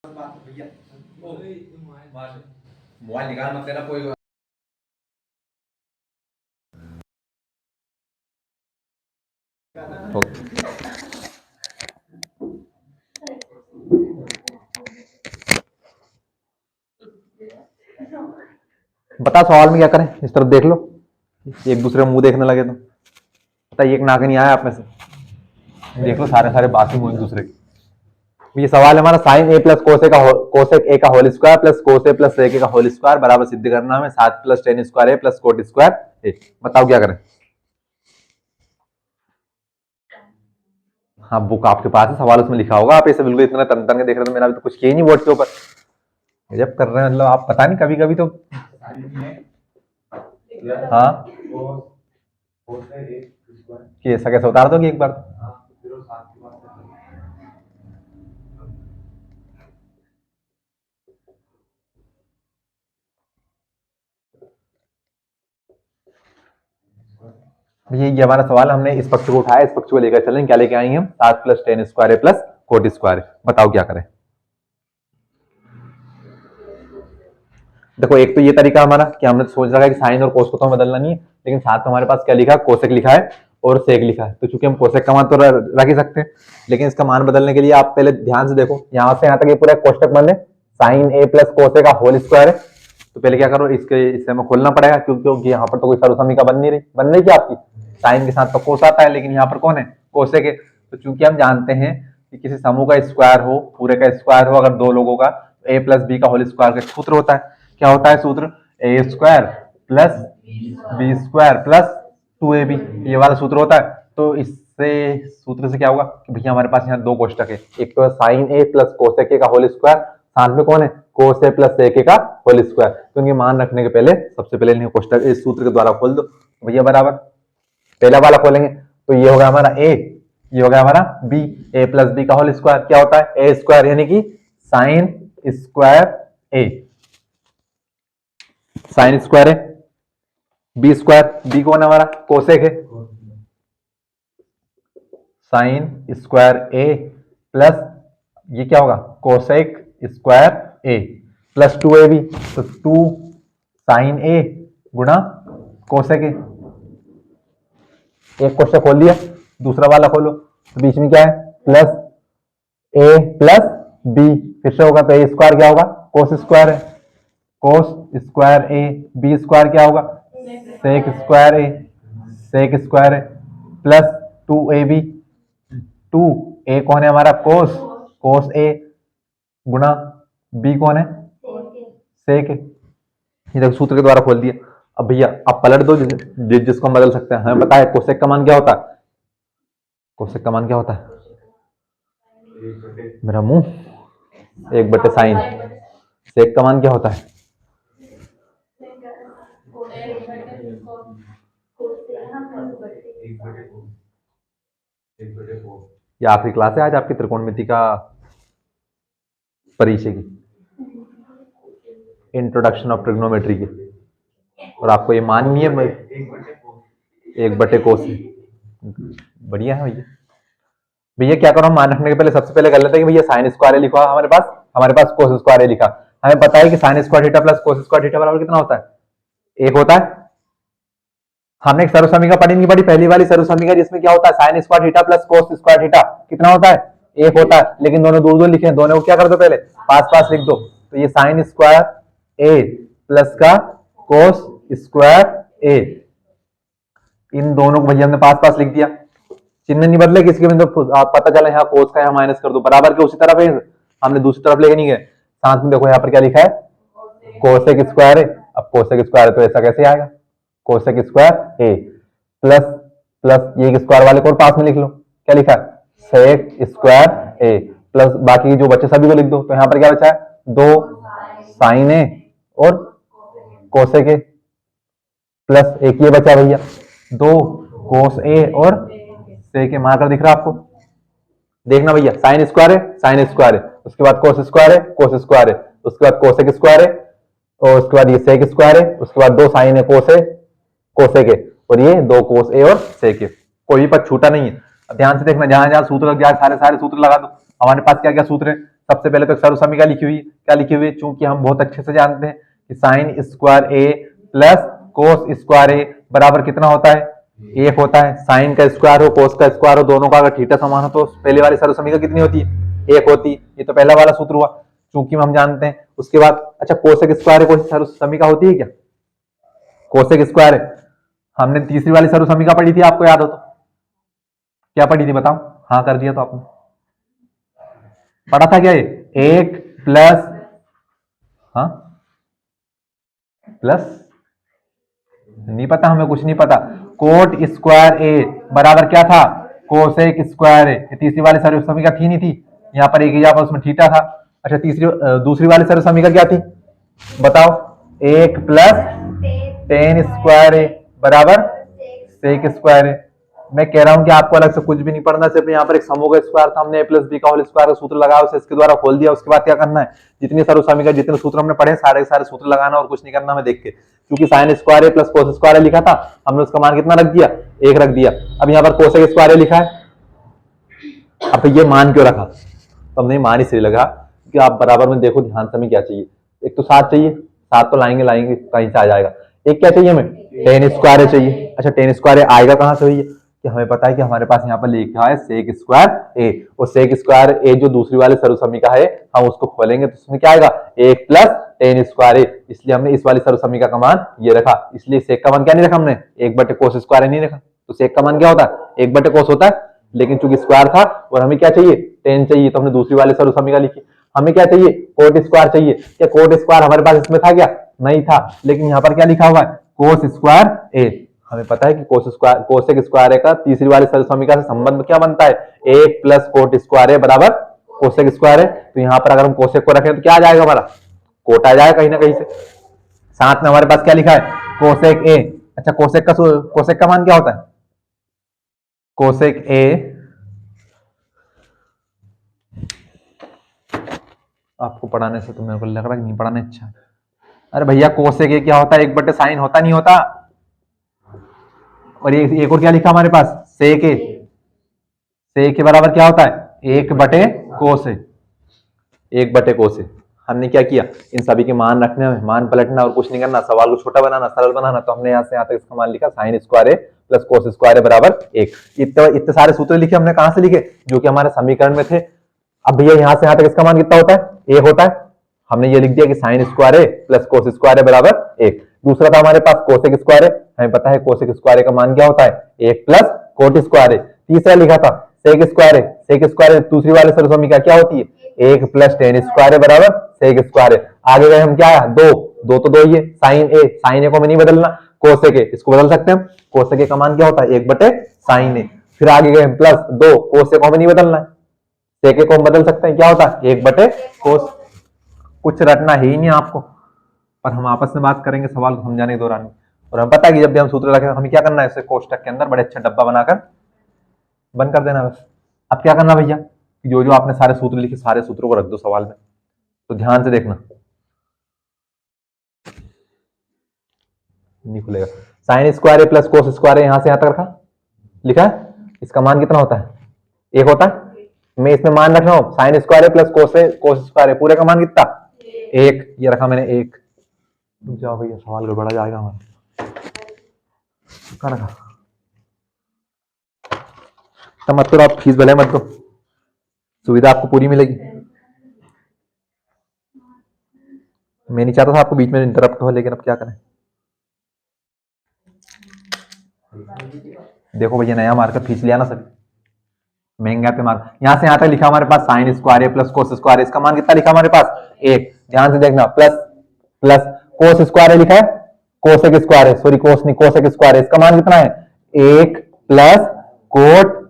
Mobile निकाल मत लेना कोई। बता सवाल में क्या करें, इस तरफ देख लो, एक दूसरे मुंह देखने लगे तो बताइए, एक नाक नहीं आया आप में से, देख लो सारे सारे बाकी मुंह एक दूसरे के। ये सवाल है हमारा, sine A plus cosec A का whole square plus cos A plus sec A का होल स्क्वायर बराबर सिद्ध करना है 7 plus tan square A plus cot square A. बताओ क्या करें। हाँ, बुक आपके पास है, सवाल उसमें लिखा होगा, आप ऐसे बिल्कुल इतना तन तन के देख रहे हो, मेरा भी तो कुछ किया ही नहीं बोर्ड के ऊपर। जब कर रहे हैं मतलब आप, पता नहीं कभी कभी तो। हाँ, कि ऐसा कैसे उतार दोगे एक बार। ये हमारा सवाल, हमने इस पक्ष को उठाया, इस पक्ष को लेकर चलें, क्या लेके आएंगे हम, 7 plus tan square plus cot square. बताओ क्या करें। देखो, एक तो ये तरीका हमारा कि हमने सोच रखा है कि साइन और कोस को तो हमें बदलना नहीं है, लेकिन साथ में हमारे पास क्या लिखा है, कोसेक लिखा है और सेक लिखा है, तो चूंकि हम कोसेक का मान तो रख ही सकते हैं, लेकिन इसका मान बदलने के लिए आप पहले ध्यान से देखो, यहां से यहां तक ये पूरा कोष्टक बंद है, साइन ए प्लस कोसे का होल स्क्वायर है, तो पहले क्या करो, इससे हमें खोलना पड़ेगा, क्योंकि यहाँ पर तो कोई सर्वसमीका बन नहीं क्या आपकी, साइन के साथ तो कोस आता है, लेकिन यहाँ पर कौन है, कोसेक है। तो चूंकि हम जानते हैं कि किसी समूह का स्क्वायर हो, पूरे का स्क्वायर हो अगर दो लोगों का, ए प्लस बी का होल स्क्वायर का सूत्र होता है, क्या होता है सूत्र, A square plus B square plus 2ab, ये वाला सूत्र होता है। तो इससे सूत्र से क्या होगा कि भैया हमारे पास यहाँ दो कोष्टक है, एक तो sine A plus cosec A का होल स्क्वायर, साथ में कौन है, कोस ए प्लस सेक ए का होल स्क्वायर। तो इनके मान रखने के पहले सबसे पहले इन्हें कोष्टक इस सूत्र के द्वारा खोल दो, भैया बराबर पहला वाला खोलेंगे तो ये होगा हमारा ए, ये होगा हमारा बी, ए प्लस बी का होल स्क्वायर क्या होता है, ए स्क्वायर यानी कि साइन स्क्वायर ए, साइन स्क्वायर है, बी स्क्वायर, बी कौन है हमारा, कोसेक है, साइन स्क्वायर ए प्लस ये क्या होगा, cosec square A plus 2ab, तो 2 साइन ए गुणा कोसेक ए। एक क्वेश्चन खोल दिया, दूसरा वाला खोलो, तो बीच में क्या है, प्लस ए प्लस बी, फिर से होगा तो ए स्क्वायर क्या होगा, कोस स्क्वायर है, कोस स्क्वायर ए, बी स्क्वायर क्या होगा, सेक स्क्वायर ए, सेक स्क्वायर है, प्लस 2ab, 2 ए कौन है हमारा, कोस, कोस ए गुणा बी कौन है, सेक है। ये देखो सूत्र के द्वारा खोल दिया। अब भैया आप पलट दो, जिसको हम बदल सकते हैं, हमें पता है कोसेक का मान क्या होता है, कोसेक का मान क्या होता है, मेरा मुंह, 1/साइन, सेक का मान क्या होता है, ये आखिरी क्लास है आज आपकी त्रिकोणमिति का परिचय की, इंट्रोडक्शन ऑफ ट्रिग्नोमेट्री की, और आपको ये मान नहीं है 1/कोस, बढ़िया है भैया। भैया क्या करो, हम मान रखने के पहले सबसे पहले कर लेते हैं कि भैया साइन स्क्वायर लिखा हमारे पास कोस स्क्वायर लिखा, हमें पता है कि sine square theta plus cos square theta बराबर कितना होता है, एक होता है। हमने एक सर्वसमीका पढ़ी नहीं पढ़ी, पहली वाली सर्वसमीका, जिसमें क्या होता है, sign square theta plus cos square theta कितना होता है, एक होता है, लेकिन दोनों दूर दूर लिखे हैं, दोनों को क्या कर दो, पहले पास पास लिख दो, तो ये साइन स्क्वायर ए प्लस का कोस स्क्वायर ए, इन दोनों को भैया हमने पास पास लिख दिया, चिन्ह नहीं बदले किसी के, पता चला यहाँ कोस का यहाँ माइनस कर दो, बराबर के उसी तरफ है, हमने दूसरी तरफ लेके नहीं गए। साथ में देखो यहाँ पर क्या लिखा है, कोसेक स्क्वायर है, अब कोसेक स्क्वायर है तो ऐसा कैसे आएगा, cosec square A plus plus ये स्क्वायर वाले को पास में लिख लो, क्या लिखा है, सेक स्क्वायर ए प्लस बाकी जो बच्चे सभी को लिख दो, तो यहाँ पर क्या बचा है, 2 साइन ए और कोसेक ए प्लस एक ये बचा भैया 2 कोस ए और सेक ए, मार्कर दिख रहा है आपको, देखना भैया, साइन स्क्वायर है, साइन स्क्वायर है, उसके बाद कोस स्क्वायर है, कोस स्क्वायर है, उसके बाद कोसेक स्क्वायर है, और उसके बाद ये सेक स्क्वायर है, उसके बाद 2 साइन है कोस है, कोसेक है, और ये 2 कोस ए और सेक है, कोई भी पद छूटा नहीं है। ध्यान से देखना, जहां जहां सूत्र लग जाए सारे सारे सूत्र लगा दो। हमारे पास क्या क्या सूत्र है, सबसे पहले तो सर्व समीकरण लिखी हुई, क्या लिखी हुई? चूंकि हम बहुत अच्छे से जानते हैं कि sine square A plus cos square ए बराबर कितना होता है? 1 होता है। साइन का स्क्वायर हो कोस का स्क्वायर हो, दोनों का अगर थीटा समान हो तो पहले वाली सर्व समीकरण कितनी होती है? 1 होती। ये तो पहला वाला सूत्र हुआ, चूंकि हम जानते हैं। उसके बाद अच्छा कोसेक स्क्वायर कोई सर्व समीकरण होती है क्या? कोसेक स्क्वायर हमने तीसरी वाली सर्व समीकरण पढ़ी थी, आपको याद हो तो? क्या पढ़ी थी बताओ? हाँ कर दिया तो आपने पढ़ा था क्या? ये 1 प्लस हाँ प्लस नहीं पता, हमें कुछ नहीं पता। कोट स्क्वायर ए बराबर क्या था? कोसेक स्क्वायर ए। तीसरी वाली सर्व समीकरण थी नहीं थी? यहाँ पर एक यहाँ पर उसमें थीटा था। अच्छा दूसरी वाली सर्व समीकरण क्या थी बताओ? 1 प्लस टेन स्क्वायर ए बराबर सेक स्क्वायर ए। मैं कह रहा हूं कि आपको अलग से कुछ भी नहीं पढ़ना, सिर्फ यहाँ पर एक समूह का स्क्वायर था, हमने a प्लस बी का होल स्क्वायर का सूत्र लगाया, उसे इसके द्वारा खोल दिया। उसके बाद क्या करना है? जितने सर्व समीकरण जितने सूत्र हमने पढ़े सारे के सारे सूत्र लगाना और कुछ नहीं करना हमें देख के। क्योंकि sine square A plus cos square ए लिखा था, हमने उसका मान कितना रख दिया? 1 रख दिया। अब यहाँ पर कोसेक स्क्वायर ए लिखा है, अब ये मान क्यों रखा? तो हमने मान इसलिए लगा कि आप बराबर में देखो ध्यान से हमें क्या चाहिए। एक तो 7 चाहिए, 7 तो लाएंगे कहीं से आ जाएगा। एक क्या चाहिए हमें? टेन स्क्वायर चाहिए। अच्छा टेन स्क्वायर आएगा कहां से? भैया कि हमें पता है कि हमारे पास यहाँ पर लिखा है सेक स्क्वायर ए, और सेक स्क्वायर ए जो दूसरी वाले सर्व समीकरण है हम उसको खोलेंगे तो उसमें क्या आएगा? 1 प्लस टेन स्क्वायर ए। इसलिए हमने इस वाली सर्व समीकरण का मान ये रखा। इसलिए सेक का मान क्या नहीं रखा हमने? 1 बटे कोस स्क्वायर नहीं रखा। तो सेक का मान क्या होता है? 1 बटे कोस होता है, लेकिन चूंकि स्क्वायर था और हमें क्या चाहिए? टेन चाहिए, तो हमने दूसरी वाले सर्व समीकरण लिखी। हमें क्या चाहिए? कोट स्क्वायर चाहिए। क्या कोट स्क्वायर हमारे पास इसमें था क्या? नहीं था, लेकिन यहाँ पर क्या लिखा हुआ है? कोस स्क्वायर ए। हमें पता है कि कोसेक स्क्वायर ए का तीसरी वाली सर्व समीकरण से संबंध क्या बनता है? 1 प्लस कोट स्क्वायर ए बराबर कोसेक स्क्वायर है। तो यहाँ पर अगर हम कोसेक को रखें तो क्या आ जाएगा? हमारा कोट आ जाएगा कहीं ना कहीं से। साथ में हमारे पास क्या लिखा है? कोसेक ए। अच्छा कोसेक का मान क्या होता है? कोसेक ए आपको पढ़ाने से तो मेरे को लग रहा है कि नहीं पढ़ाने अच्छा। अरे भैया कोसेक ए क्या होता है? 1 बटे साइन होता नहीं होता? और एक और क्या लिखा हमारे पास? सेक ए। सेक के बराबर क्या होता है? 1 बटे कोस ए। 1 बटे कोस ए। हमने क्या किया? इन सभी के मान रखने में मान पलटना और कुछ नहीं करना, सवाल को छोटा बनाना, सरल बनाना। तो हमने यहाँ से यहाँ तक इसका मान लिखा sine square A plus cos square ए बराबर 1। इतने सारे सूत्र लिखे हमने, कहां से लिखे? जो कि हमारे समीकरण में थे। अब भैया यहाँ से यहाँ तक इसका मान कितना होता है? 1 होता है। हमने ये लिख दिया कि sine square A plus cos square ए बराबर 1। दूसरा था हमारे पास कोसेक स्क्वायर ए, हमें पता है कोसेक स्क्वायर ए का मान क्या होता है? 1 प्लस कोट स्क्वायर ए। तीसरा लिखा था सेक स्क्वायर ए। सेक स्क्वायर ए दूसरी वाले सर्व समीकरण क्या होती है? 1 प्लस टेन स्क्वायर ए बराबर सेक स्क्वायर ए। आगे गए हम क्या है? 2 तो 2 ही है। साइन ए को हमें नहीं बदलना, कोसेक ए इसको बदल सकते हैं हम। कोसेक ए का मान क्या होता है? 1 बटे साइन ए। फिर आगे गए हम प्लस 2, कोसेक को हमें नहीं बदलना है, सेक ए को हम बदल सकते हैं, क्या होता है? 1 बटे कोस। कुछ रटना ही नहीं आपको, पर हम आपस में बात करेंगे सवाल को समझाने के दौरान। और हमें पता है कि जब भी हम सूत्र रखें हमें क्या करना है? इसे कोष्टक के अंदर बड़े अच्छा डब्बा बनाकर बंद कर देना बस। अब क्या करना भैया? जो जो आपने सारे सूत्र लिखे सारे सूत्रों को रख दो सवाल में, तो ध्यान से देखना नहीं खुलेगा। Sine square A plus cos square ए, यहां से यहां तक रखा, लिखा है। इसका मान कितना होता है? 1 होता है। मैं इसमें मान रख रहा हूं sine square A plus cos square ए, पूरे का मान कितना? 1। ये रखा मैंने 1। जाओ भैया सवाल गड़बड़ा जाएगा हमारा। कहाँ रखा? तब मत करो आप, फीस भले मत दो, सुविधा आपको पूरी मिलेगी। मैं नहीं चाहता था आपको बीच में इंटरप्ट हो, लेकिन अब क्या करें। देखो भैया नया मार्कर फीस लिया ना सभी, महंगा पे मार्क। यहां से यहां तक लिखा हमारे पास sine square A plus cos square ए, इसका मान कितना लिखा हमारे पास? 1। ध्यान से देखना, प्लस प्लस कोस स्क्वायर ए लिखा है, कोसेक स्क्वायर है, सॉरी कोस नहीं कोसेक स्क्वायर है, इसका मान कितना है? 1 प्लस कोट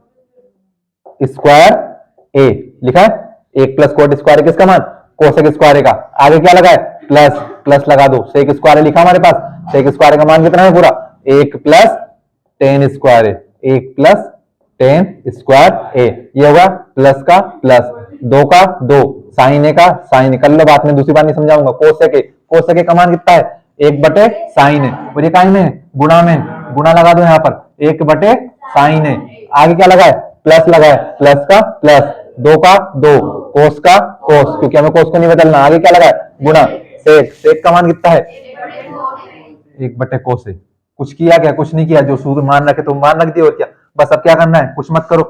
स्क्वायर ए लिखा है। 1 प्लस कोट स्क्वायर किसका मान? कोसेक स्क्वायर का। आगे क्या लगा है? प्लस प्लस लगा दो, सेक स्क्वायर लिखा हमारे पास। सेक स्क्वायर का मान कितना है पूरा? 1 प्लस टेन स्क्वायर ए। 1 प्लस टेन स्क्वायर ए, ये होगा प्लस का प्लस, 2 का 2, साइन ए का साइन ए। कर लो बात में, दूसरी बार नहीं समझाऊंगा। कोसेक ए का मान कितना है? 1 बटे साइन ए, और ये काहे में है? गुणा में, गुणा लगा दो यहाँ पर, 1 बटे साइन ए। आगे क्या लगा है? प्लस लगा है, प्लस का प्लस, दो का दो, कोस का कोस, क्योंकि हमें कोस को नहीं बदलना। आगे क्या लगा है? गुणा। सेक, सेक का मान कितना है? 1/cos है। कुछ किया क्या? कुछ नहीं किया। जो सूत्र मान रखे तो मान रख दिया, और क्या। बस अब क्या करना है? कुछ मत करो,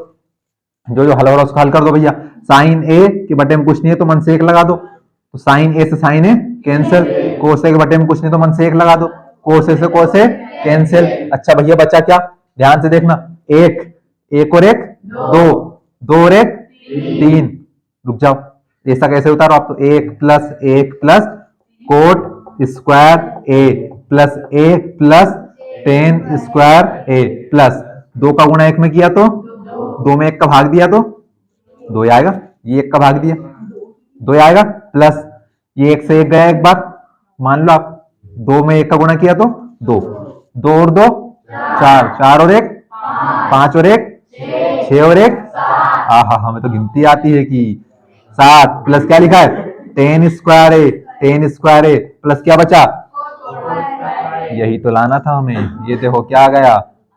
जो जो हल हो रहा है उसको हल कर दो भैया। साइन ए के बटे में कुछ नहीं है तो मन से एक लगा दो, तो साइन ए से साइन ए कैंसिल। कोस ए के बटे में कुछ नहीं तो मन से एक लगा दो, कोस ए से कोस ए कैंसिल। अच्छा भैया बचा क्या? ध्यान से देखना। एक, एक और एक दो, दो और एक तीन। रुक जाओ, ऐसा कैसे उतारो आप? तो एक plus cot square A plus A plus tan square A plus दो का गुणा एक में किया तो दो में एक का भाग दिया तो दो ही आएगा। ये एक का भाग दिया, दो ही आएगा। प्लस ये एक से एक गया एक बार, मान लो आप दो में एक का गुणा किया तो दो, दो और दो चार, चार और एक पांच और एक छह और एक आहा, हमें तो गिनती आती है कि सात। प्लस क्या लिखा है? Ten square A, ten square A plus क्या बचा? यही तो लाना था हमें। ये देखो क्या आ गया?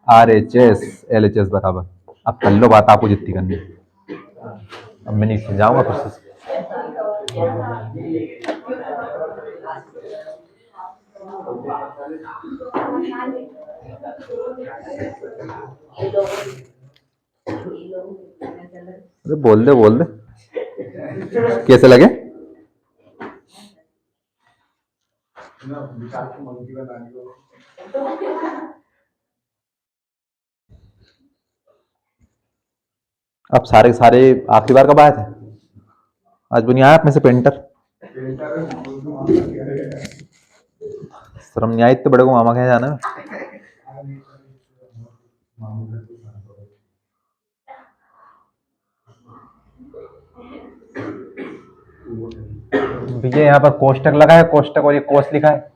RHS LHS बराबर। अब कर लो बात आपको जितनी करनी है। अब मैं नहीं समझाऊंगा प्रोसेस। अरे बोल दे बोल दे, कैसे लगे? अब सारे के सारे आखिरी बार कब आए थे? आज भी नहीं आया आप में से पेंटर? शर्म नहीं आई? इतने बड़े को मामा कहे जाना है। भैया यहाँ पर कोष्टक लगा है, कोष्टक, और ये कोस लिखा है।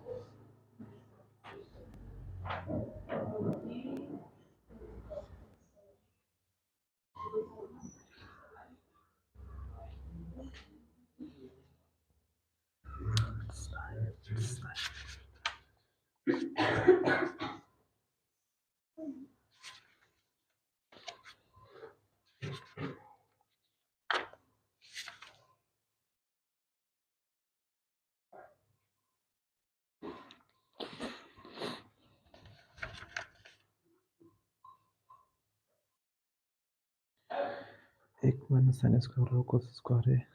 एक minus sine square cos square है।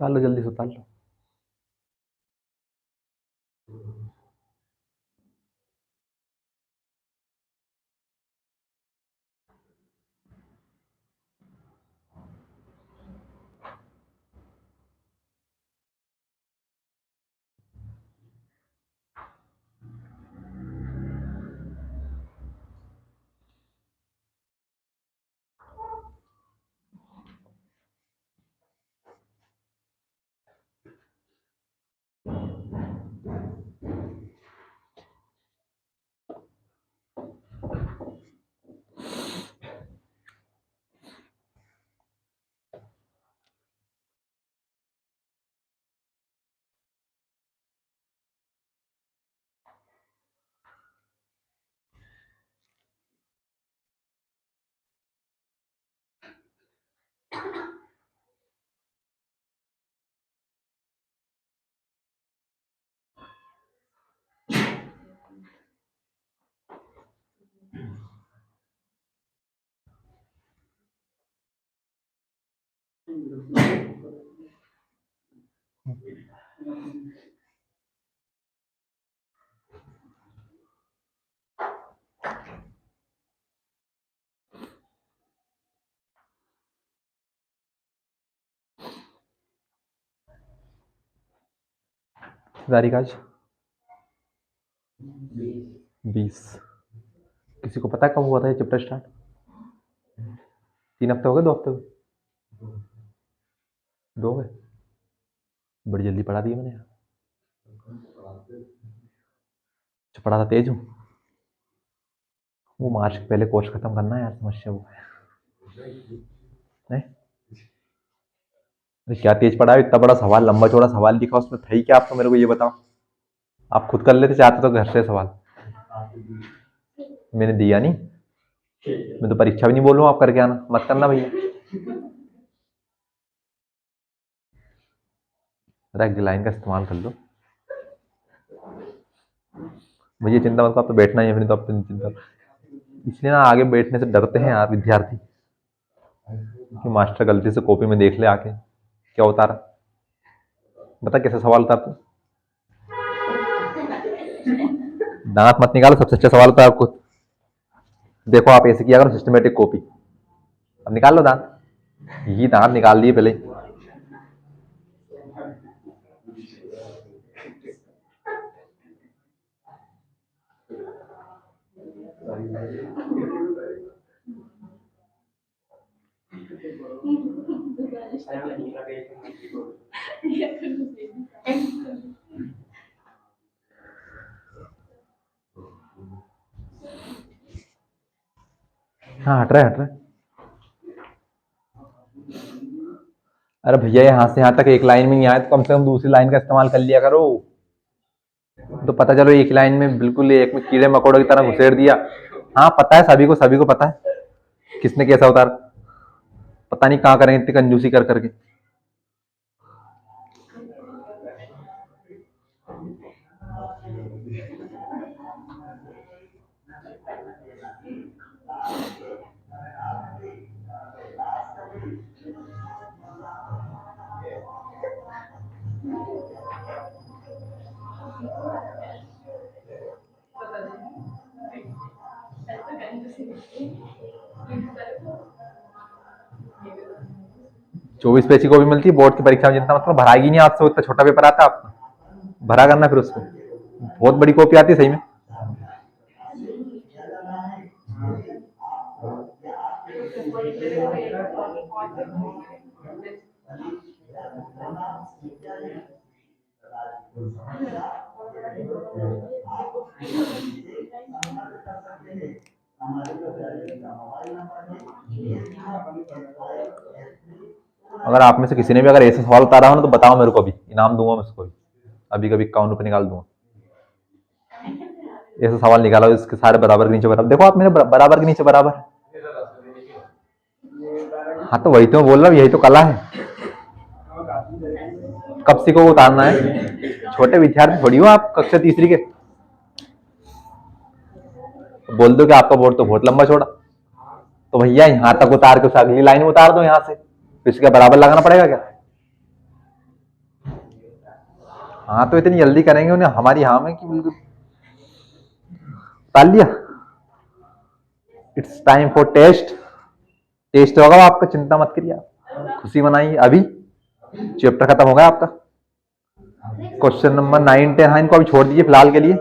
उतार लो जल्दी से, उतार लो। तारीख आज 20। किसी को पता है कब हुआ था ये चैप्टर स्टार्ट? 3 हफ्ते हो गए, 2 हफ्ते हो गए? 2 हो गए। बड़ी जल्दी पढ़ा दिया मैंने। अच्छा पढ़ा था, तेज हूँ। वो मार्च के पहले कोर्स खत्म करना है यार, समस्या वो है। अरे क्या तेज पढ़ा है? इतना बड़ा सवाल, लंबा चौड़ा सवाल लिखा, उसमें था ही क्या? आप तो मेरे को ये बताओ। आप खुद कर लेते चाहते तो घर से सवाल। मैंने दिया नहीं, मैं तो परीक्षा भी नहीं बोल रहा हूँ, आप करके आना मत करना भैया। रैग लाइन का इस्तेमाल कर लो भैया, चिंता मत करो, आप तो बैठना ही है, फिर तो आप तो चिंता। इसलिए ना आगे बैठने से डरते हैं यार विद्यार्थी कि मास्टर गलती से कॉपी में देख ले आके क्या उतारा। बता कैसे सवाल उतारते? दांत मत निकालो, सबसे अच्छा सवाल उतार आपको। देखो आप ऐसे किया करो, सिस्टमेटिक कॉपी। अब निकाल लो दांत, ये दांत निकाल दिए पहले। हाँ हट रहा है। अरे भैया यहाँ से यहाँ तक एक लाइन में नहीं आया तो कम से कम दूसरी लाइन का इस्तेमाल कर लिया करो। तो पता चलो एक लाइन में बिल्कुल एक में कीड़े मकोड़ों की तरह घुसेड़ दिया। हाँ पता है, सभी को पता है किसने कैसा उतार। पता नहीं कहाँ करेंगे इतनी कंजूसी कर करके। चौबीस पेज की कॉपी मिलती है बोर्ड की परीक्षा में, जितना मतलब भराएगी नहीं आपसे, उतना छोटा पेपर आता है आपका, भरा करना फिर उसको। बहुत बड़ी कॉपी आती है सही में। अगर आप में से किसी ने भी अगर ऐसे सवाल उतारा हो ना तो बताओ मेरे को, भी इनाम दूंगा मैं उसको भी। अभी कभी 51 रुपये निकाल दूंगा। ऐसा सवाल निकाला इसके सारे बराबर के नीचे बराबर। देखो आप मेरे बराबर के नीचे बराबर। हाँ तो वही तो मैं बोल रहा हूँ, यही तो कला है। कब सीखो उतारना है? छोटे विद्यार्थी थोड़ी हो आप, कक्षा तीसरी के। बोल दो कि आपका बोर्ड तो बहुत लंबा छोड़ा, तो भैया यहाँ तक उतार के उसे अगली लाइन में उतार दो यहाँ से, तो इसका बराबर लगाना पड़ेगा क्या? हाँ तो इतनी जल्दी करेंगे उन्हें हमारी हाँ में कि बिल्कुल उतार लिया। It's time for test. Test होगा आपका, चिंता मत करिए आप, खुशी मनाइए। अभी चैप्टर खत्म होगा आपका। क्वेश्चन नंबर 9, 10 हाँ इनको अभी छोड़ दीजिए फिलहाल के लिए।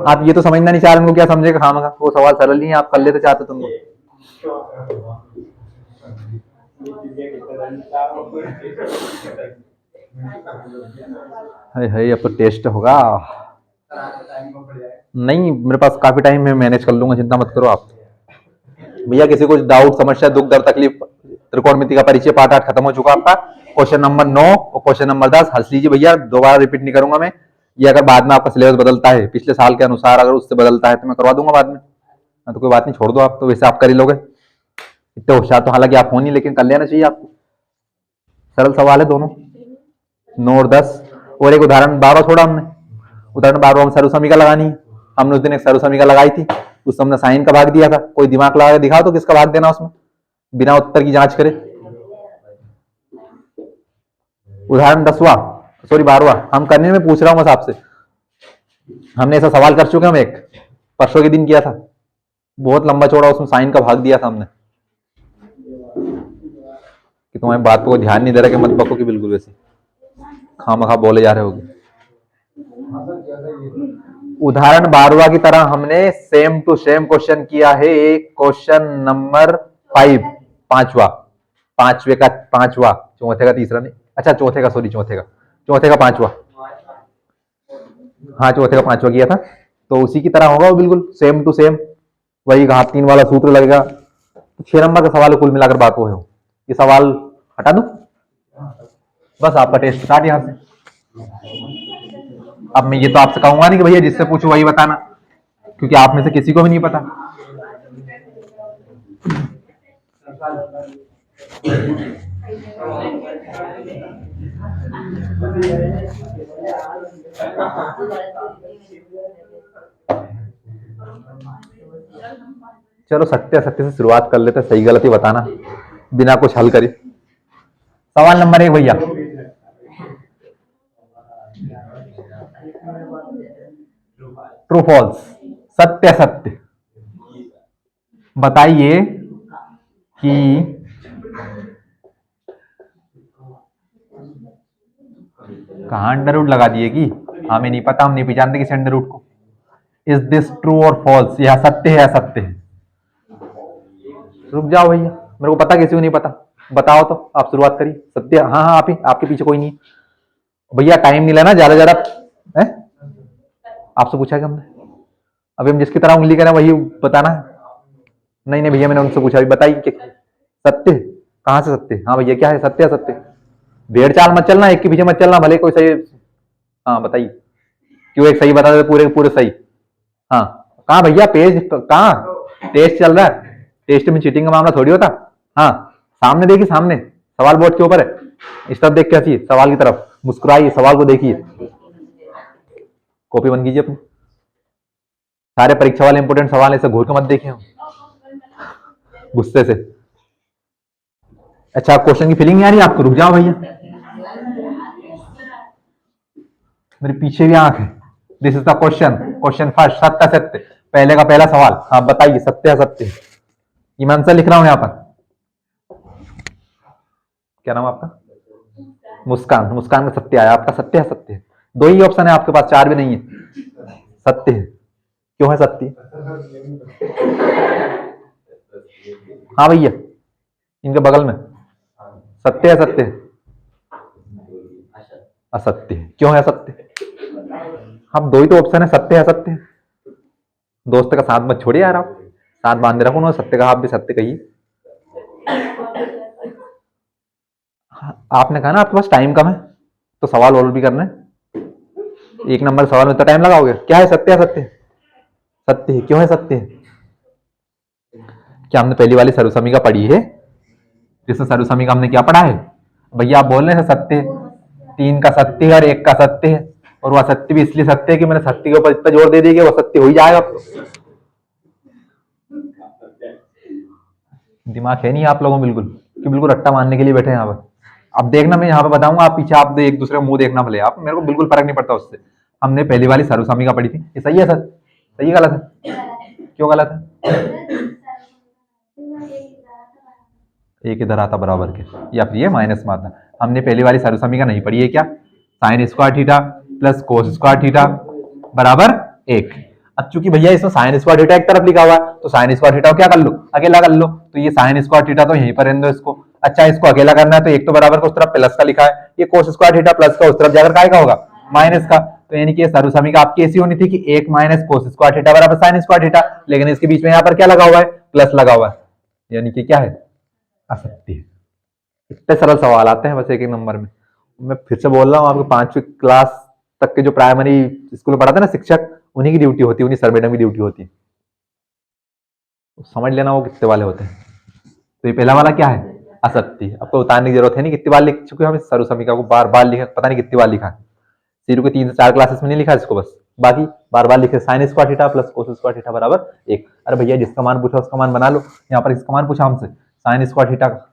आप ये तो समझना नहीं चाह रहे, उनको क्या समझेगा खामखा, वो सवाल सरल नहीं है, आप कर लेते चाहते तुम लोग। हाय अब तो टेस्ट होगा। नहीं मेरे पास काफी टाइम, मैं मैनेज कर लूंगा, चिंता मत करो आप। भैया किसी को डाउट समस्या दुख दर्द तकलीफ, त्रिकोणमिति का परिचय पार्ट 8 खत्म हो चुका आपका। क्वेश्चन नंबर 9 और क्वेश्चन नंबर 10 हंस लीजिए भैया, दोबारा रिपीट नहीं करूंगा मैं। ये अगर बाद में आपका सिलेबस बदलता है पिछले साल के अनुसार, अगर उससे बदलता है तो मैं करवा दूंगा बाद में। तो कोई बात नहीं, छोड़ दो आप, तो वैसे आप कर ही लोगे। इतने होशियार तो हालांकि आप हो नहीं, लेकिन कर लेना चाहिए आपको। सरल सवाल है दोनों, 9 और 10। और एक उदाहरण 12 छोड़ा हमने। उदाहरण 12 में सर्वसमीका लगानी है। हमने उस दिन एक सर्वसमीका लगाई थी, उसमें हमने साइन का भाग दिया था। कोई दिमाग लगा के दिखाओ तो किसका भाग देना उसमें, बिना उत्तर की जांच करे। उदाहरण 10वां, सॉरी 12वां हम करने में पूछ रहा हूँ बस आपसे। हमने ऐसा सवाल कर चुके हम एक परसों के दिन किया था, बहुत लंबा चौड़ा, उसमें साइन का भाग दिया था हमने कि तुम्हारी बात को ध्यान नहीं दे रहा कि मत बको कि बिल्कुल वैसे खामखा बोले जा रहे होगे। उदाहरण 12वां की तरह हमने सेम टू सेम क्वेश्चन किया है, एक क्वेश्चन नंबर 5, पांचवे का पांचवा, चौथे का तीसरा नहीं, अच्छा चौथे का, सॉरी चौथे का पांचवा, हाँ चौथे का पांचवा किया था, तो उसी की तरह होगा वो बिल्कुल सेम टू सेम, वही घात 3 वाला सूत्र लगेगा। तो 6 नंबर का सवाल कुल मिलाकर बात वो है। ये सवाल हटा दूं, बस आपका टेस्ट स्टार्ट यहां से। अब मैं ये तो आपसे कहूंगा नहीं कि भैया जिससे पूछो वही बताना, क्योंकि आप में से किसी को भी नहीं पता। चलो सत्य से शुरुआत कर लेते, सही गलती बताना बिना कुछ हल करे। सवाल नंबर 1 भैया, ट्रू फॉल्स, सत्य बताइए कि कहां अंडर रूट लगा दिए कि हमें नहीं पता, हम नहीं पहचानते किसी अंडर रूट को। इज दिस ट्रू और फॉल्स, यह सत्य है या असत्य है? रुक जाओ भैया, मेरे को पता, किसी को नहीं पता, बताओ तो आप शुरुआत करिए। सत्य, हाँ हाँ आप ही, आपके पीछे कोई नहीं भैया, टाइम नहीं लेना ज्यादा ज्यादा है। आपसे पूछा कि हमने, अभी हम जिसकी तरह उंगली करें वही बताना है। नहीं भैया मैंने उनसे पूछा, बताइए कि सत्य, कहां से सत्य? हाँ भैया क्या है सत्य? सत्य, भेड़ चाल मत चलना, एक के पीछे मत चलना, भले कोई सही। हाँ बताइए, क्यों एक सही बता दे पूरे पूरे सही? हाँ कहाँ भैया, पेज कहाँ? टेस्ट चल रहा है, टेस्ट में चीटिंग का मामला थोड़ी होता। हाँ सामने देखिए, सामने सवाल बोर्ड के ऊपर है, इस तरफ देख के हंसिए, सवाल की तरफ मुस्कुराइए, सवाल को देखिए, कॉपी बंद कीजिए अपनी। सारे परीक्षा वाले इंपोर्टेंट सवाल ऐसे घूर के मत देखिए गुस्से से। अच्छा क्वेश्चन की फीलिंग नहीं आ रही आपको? रुक जाओ भैया, मेरे पीछे भी आंख है। This is the question, question first, सत्य सत्य, पहले का पहला सवाल, आप बताइए सत्य सत्य। ये मैं आंसर लिख रहा हूं यहां पर। क्या नाम आपका? मुस्कान, मुस्कान का सत्य आया आपका, सत्य है सत्य। दो ही ऑप्शन है आपके पास, चार भी नहीं है। सत्य है, क्यों है सत्य? हाँ भैया इनके बगल में, सत्य है सत्य? असत्य है, क्यों है असत्य? हम दो ही तो ऑप्शन है, सत्य है असत्य। दोस्त का साथ मत छोड़िए यार, आप साथ बांधे रखो ना, सत्य का आप भी सत्य कहिए। आपने कहा ना आपके पास टाइम कम है, तो सवाल और भी करना है। एक नंबर सवाल में तो टाइम लगाओगे? क्या है सत्य? सत्य सत्य है, क्यों है सत्य? क्या हमने पहली वाली सर्वसमीका पढ़ी है? जिसमें सर्वसमीका हमने क्या पढ़ा है भैया? आप बोल रहे हैं सत्य, 3 का सत्य है और 1 का सत्य है, और वह सत्य भी इसलिए सत्य है कि मैंने सत्य के ऊपर इतना जोर दे दिया कि वह सत्य हो ही जाएगा। दिमाग है नहीं आप लोगों में बिल्कुल, कि बिल्कुल रट्टा मारने के लिए बैठे हैं यहाँ पर। अब देखना मैं यहाँ पे बताऊंगा, आप पीछे आप एक दूसरे का मुंह देखना भले, आप, मेरे को बिल्कुल फर्क नहीं पड़ता उससे। हमने पहली वाली सर्वसमीका पढ़ी थी, ये सही है सर? सही है गलत है? क्यों गलत है? एक इधर आता बराबर के, या फिर ये माइनस में आता। हमने पहली वाली सर्वसमीका नहीं पढ़ी है क्या? Sign square theta plus cos square theta बराबर 1। अब चूंकि भैया इसमें साइन स्क्वायर थीटा एक तरफ लिखा हुआ है, तो साइन स्क्वायर थीटा क्या कर लो, अकेला कर लो, तो ये साइन स्क्वायर थीटा तो यहीं पर रहने दो इसको। अच्छा इसको अकेला करना है, तो एक तो बराबर का उस तरफ प्लस का लिखा है, ये कोस स्क्वायर थीटा प्लस का उस तरफ जाकर काय का होगा, माइनस का। तो यानी कि सर्वसमीका आपकी ऐसी होनी थी कि 1 माइनस कोस स्क्वायर थीटा बराबर साइन स्क्वायर थीटा, लेकिन इसके बीच में यहाँ पर क्या लगा हुआ है, प्लस लगा हुआ है, यानी कि क्या है, असत्य। इतने सरल सवाल आते हैं बस एक एक नंबर में। मैं फिर से बोल रहा हूँ, आपको 5वीं क्लास तक के जो प्राइमरी स्कूल में पढ़ाते हैं ना शिक्षक, उन्हीं की ड्यूटी होती है, उन्हीं सर मैडम की ड्यूटी होती है, तो समझ लेना वो कितने वाले होते हैं। तो ये पहला वाला क्या है, असत्य। अब तो उतारने की जरूरत है नहीं, कितनी बार लिख चुके हम इस सर्वसमीका को, बार बार लिखा, पता नहीं कितनी बार लिखा। शुरू के 3 से 4 क्लासेस में नहीं लिखा इसको, बस बाकी बार बार लिखे, sign square theta plus cos square theta बराबर 1। अरे भैया जिसका मान पूछा उसका मान बना लो, यहाँ पर इसका मान पूछा हमसे साइन स्क्वायर थीटा का,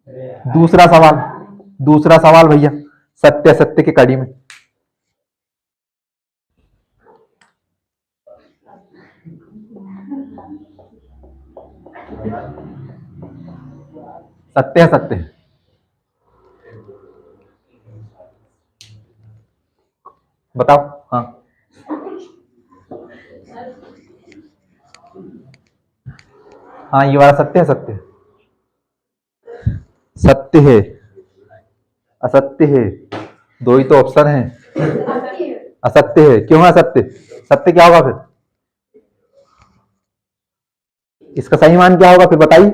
दूसरा सवाल, दूसरा सवाल भैया, सत्य सत्य की कड़ी में। सत्य है सत्य है। बताओ। हाँ हाँ, ये वाला सत्य है सत्य है। सत्य है, असत्य है, दो ही तो ऑप्शन है। असत्य है, क्यों है असत्य? सत्य क्या होगा फिर? इसका सही मान क्या होगा फिर बताइए?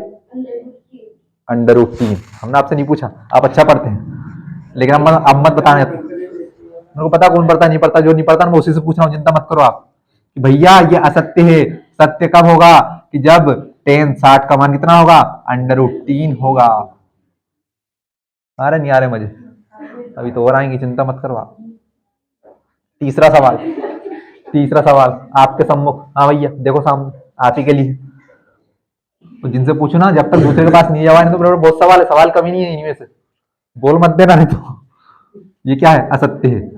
Under root 3। हमने आपसे नहीं पूछा, आप अच्छा पढ़ते हैं, लेकिन अब मत बताने। मेरे को पता कौन पढ़ता नहीं पढ़ता, जो नहीं पढ़ता मैं उसी से पूछ रहा हूँ, चिंता मत करो आप कि भैया ये असत्य है। सत्य कब होगा? कि जब टेन 60 का मान कितना होगा? अंडर रूट 3 होगा। आ रहे नहीं आ रहे मजे? अभी तो और आएंगे, चिंता मत करो आप। तीसरा सवाल, तीसरा सवाल आपके सम्मुख। हाँ भैया देखो सामने, आप ही के लिए। तो जिनसे पूछो ना, जब तक दूसरे के पास नहीं जावा, नहीं तो मेरे बहुत सवाल है, सवाल कमी नहीं है इनमें से। बोल मत देना नहीं तो। ये क्या है? असत्य है।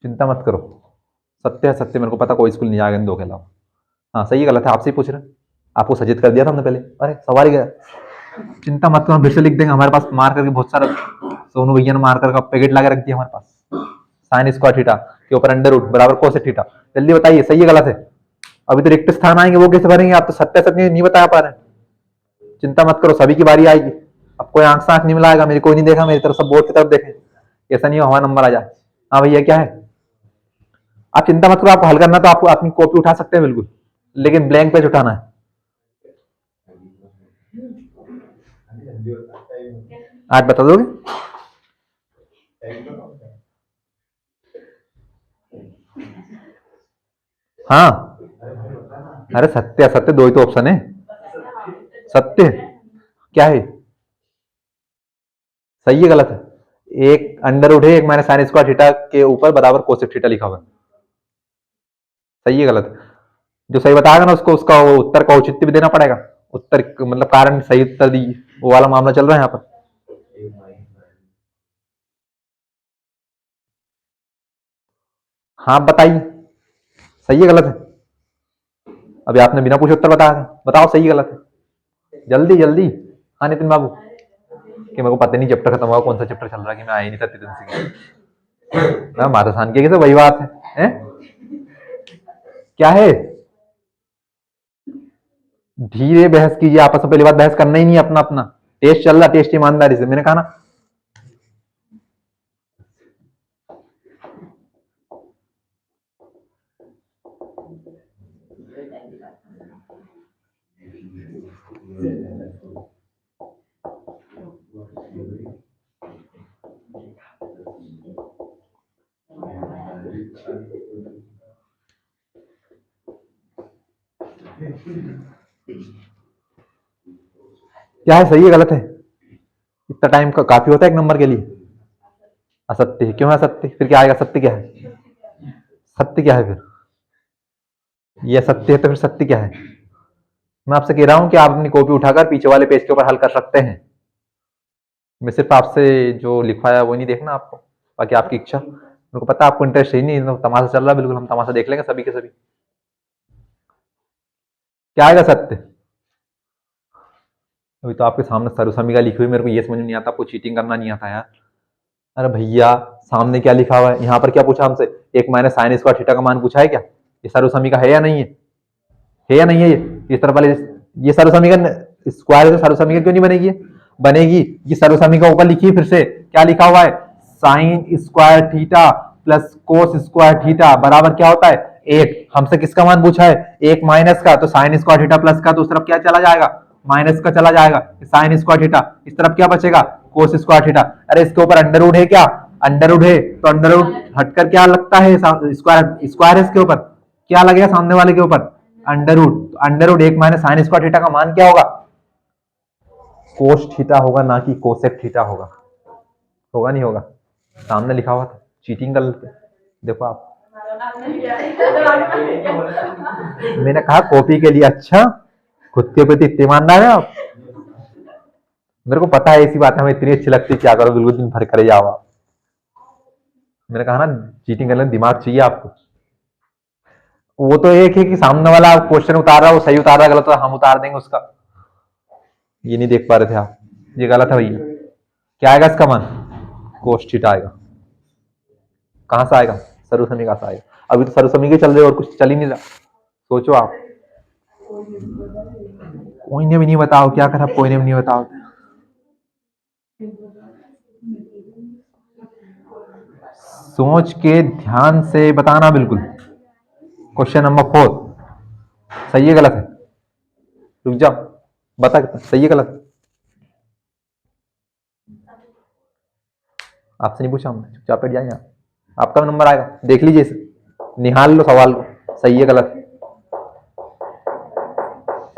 चिंता मत करो, सत्य है सत्य, मेरे को पता कोई स्कूल नहीं जाएगा इन दो के अलावा। हाँ सही है गलत है आपसे ही पूछ रहे हैं। आपको सजेस्ट कर दिया था हमने पहले, अरे सवाल ही गया। चिंता मत करो, हम फिर से लिख देंगे, हमारे पास मार्कर के बहुत सारा, सोनू भैया ने मार्कर का पैकेट ला के रख दिया हमारे पास। साइन स्क्वायर थीटा के ऊपर अंडर रूट बराबर कोसेक थीटा। जल्दी बताइए सही है गलत है? अभी तो रिक्त स्थान आएंगे, वो कैसे भरेंगे? आप तो सत्य सत्य नहीं बता पा रहे हैं। चिंता मत करो, सभी की बारी आएगी। अब कोई आंख से आंख नहीं मिलाएगा, मेरी कोई नहीं देखा, मेरी तरफ सब बोर्ड की तरफ देखें। ऐसा नहीं हो हमारा नंबर आ जाए। हाँ भैया क्या है? आप चिंता मत करो, आपको हल करना तो आप अपनी कॉपी उठा सकते हैं बिल्कुल, लेकिन ब्लैंक पेज उठाना है। आज बता दोगे? हाँ, अरे सत्य असत्य दो ही तो ऑप्शन है। सत्य क्या है? सही है गलत है? एक अंडर रूट है, एक मैंने साइन स्क्वायर थीटा के ऊपर बराबर कोसेक थीटा लिखा हुआ है। सही है गलत है? जो सही बताएगा ना उसको उसका वो उत्तर का औचित्य भी देना पड़ेगा। उत्तर मतलब कारण सही उत्तर दी, वो वाला मामला चल रहा है यहाँ पर। हाँ बताइए, सही है गलत है? अभी आपने बिना पूछे उत्तर बताया था, बताओ सही है गलत है? जल्दी जल्दी। हाँ नितिन बाबू, कि मेरे को पता नहीं चैप्टर खत्म हुआ, कौन सा चैप्टर चल रहा है, कि मैं आ ही नहीं सकती दिन से। माता सान के वही बात है? क्या है? धीरे बहस कीजिए आपस में, पहली बात बहस करना ही नहीं अपना अपना। टेस्ट चल रहा, टेस्ट ईमानदारी से, मैंने कहा ना। क्या है? सही है गलत है? इतना टाइम का काफी होता है एक नंबर के लिए? असत्य है, क्यों है असत्य? फिर क्या आएगा? सत्य क्या है? सत्य क्या है फिर? ये सत्य है तो फिर सत्य क्या है? मैं आपसे कह रहा हूं कि आप अपनी कॉपी उठाकर पीछे वाले पेज के ऊपर हल कर सकते हैं। मैं सिर्फ आपसे जो लिखवाया वो नहीं देखना आपको, बाकी आपकी इच्छा। मेरे को पता आपको इंटरेस्ट ही नहीं, तो तमाशा चल रहा है, बिल्कुल हम तमाशा देख लेंगे सभी के सभी। क्या आएगा सत्य? अभी तो आपके सामने सरुसमी लिखी हुई, मेरे को ये समझ में नहीं आता, आपको चीटिंग करना नहीं आता यार। अरे भैया सामने क्या लिखा हुआ है? यहाँ पर क्या पूछा हमसे? एक मैंने साइन स्क्वायर थीटा का मान पूछा है क्या? ये सरुसमी का है या नहीं है? है या नहीं है? ये इस तरफ वाले, ये सरुसमी का स्क्वायर है तो सरुसमी का क्यों नहीं बनेगी? बनेगी। ये सरुसमी का ऊपर लिखिए फिर से, क्या लिखा हुआ है? Sign square theta plus cos square theta बराबर क्या होता है? एक। हमसे किसका मान पूछा है? एक माइनस का, तो साइन स्क्वायर थीटा प्लस का तो उस तरफ क्या चला जाएगा? माइनस का चला जाएगा। साइन स्क्वायर थीटा, इस तरफ क्या बचेगा? Cos square theta. अरे इसके ऊपर अंडर रूट है क्या? अंडर रूट है, तो अंडर रूट हटकर क्या लगता है? स्क्वायर, स्क्वायर है इसके ऊपर, क्या लगेगा सामने वाले के ऊपर? Under root. अंडर रूट एक माइनस साइन स्क्वायर थीटा का मान क्या होगा? कोस थीटा होगा, ना कि कोसेक थीटा होगा। होगा नहीं होगा? सामने लिखा हुआ था, चीटिंग कर लेते। देखो आप, मैंने कहा कॉपी के लिए। अच्छा, खुद के प्रति इतने ईमानदार है आप। मेरे को पता है ऐसी बात हमें इतनी अच्छी लगती है, क्या करो बिल्कुल दिन भर करे जाओ आप। मैंने कहा ना, चीटिंग करने में दिमाग चाहिए आपको। वो तो एक है कि सामने वाला क्वेश्चन उतार रहा है, वो सही उतार रहा है, गलत तो हम उतार देंगे उसका। ये नहीं देख पा रहे थे आप, ये गलत है भैया। क्या आएगा इसका मान? कोष्ठित आएगा। कहां से आएगा? सर्वसमी कहां से आएगा? अभी तो सर्वसमी के चल रहे और कुछ चल ही नहीं रहा। सोचो आप। कोई ने भी नहीं बताओ क्या करा, कोई ने भी नहीं बताओ। सोच के ध्यान से बताना बिल्कुल। क्वेश्चन नंबर 4 सही है गलत है? रुक जाओ, बता कितना सही है गलत है? आपसे नहीं पूछा हमने, चुपचाप बैठ जाए। आपका नंबर आएगा, देख लीजिए इसे, निहाल लो सवाल को, सही है गलत है।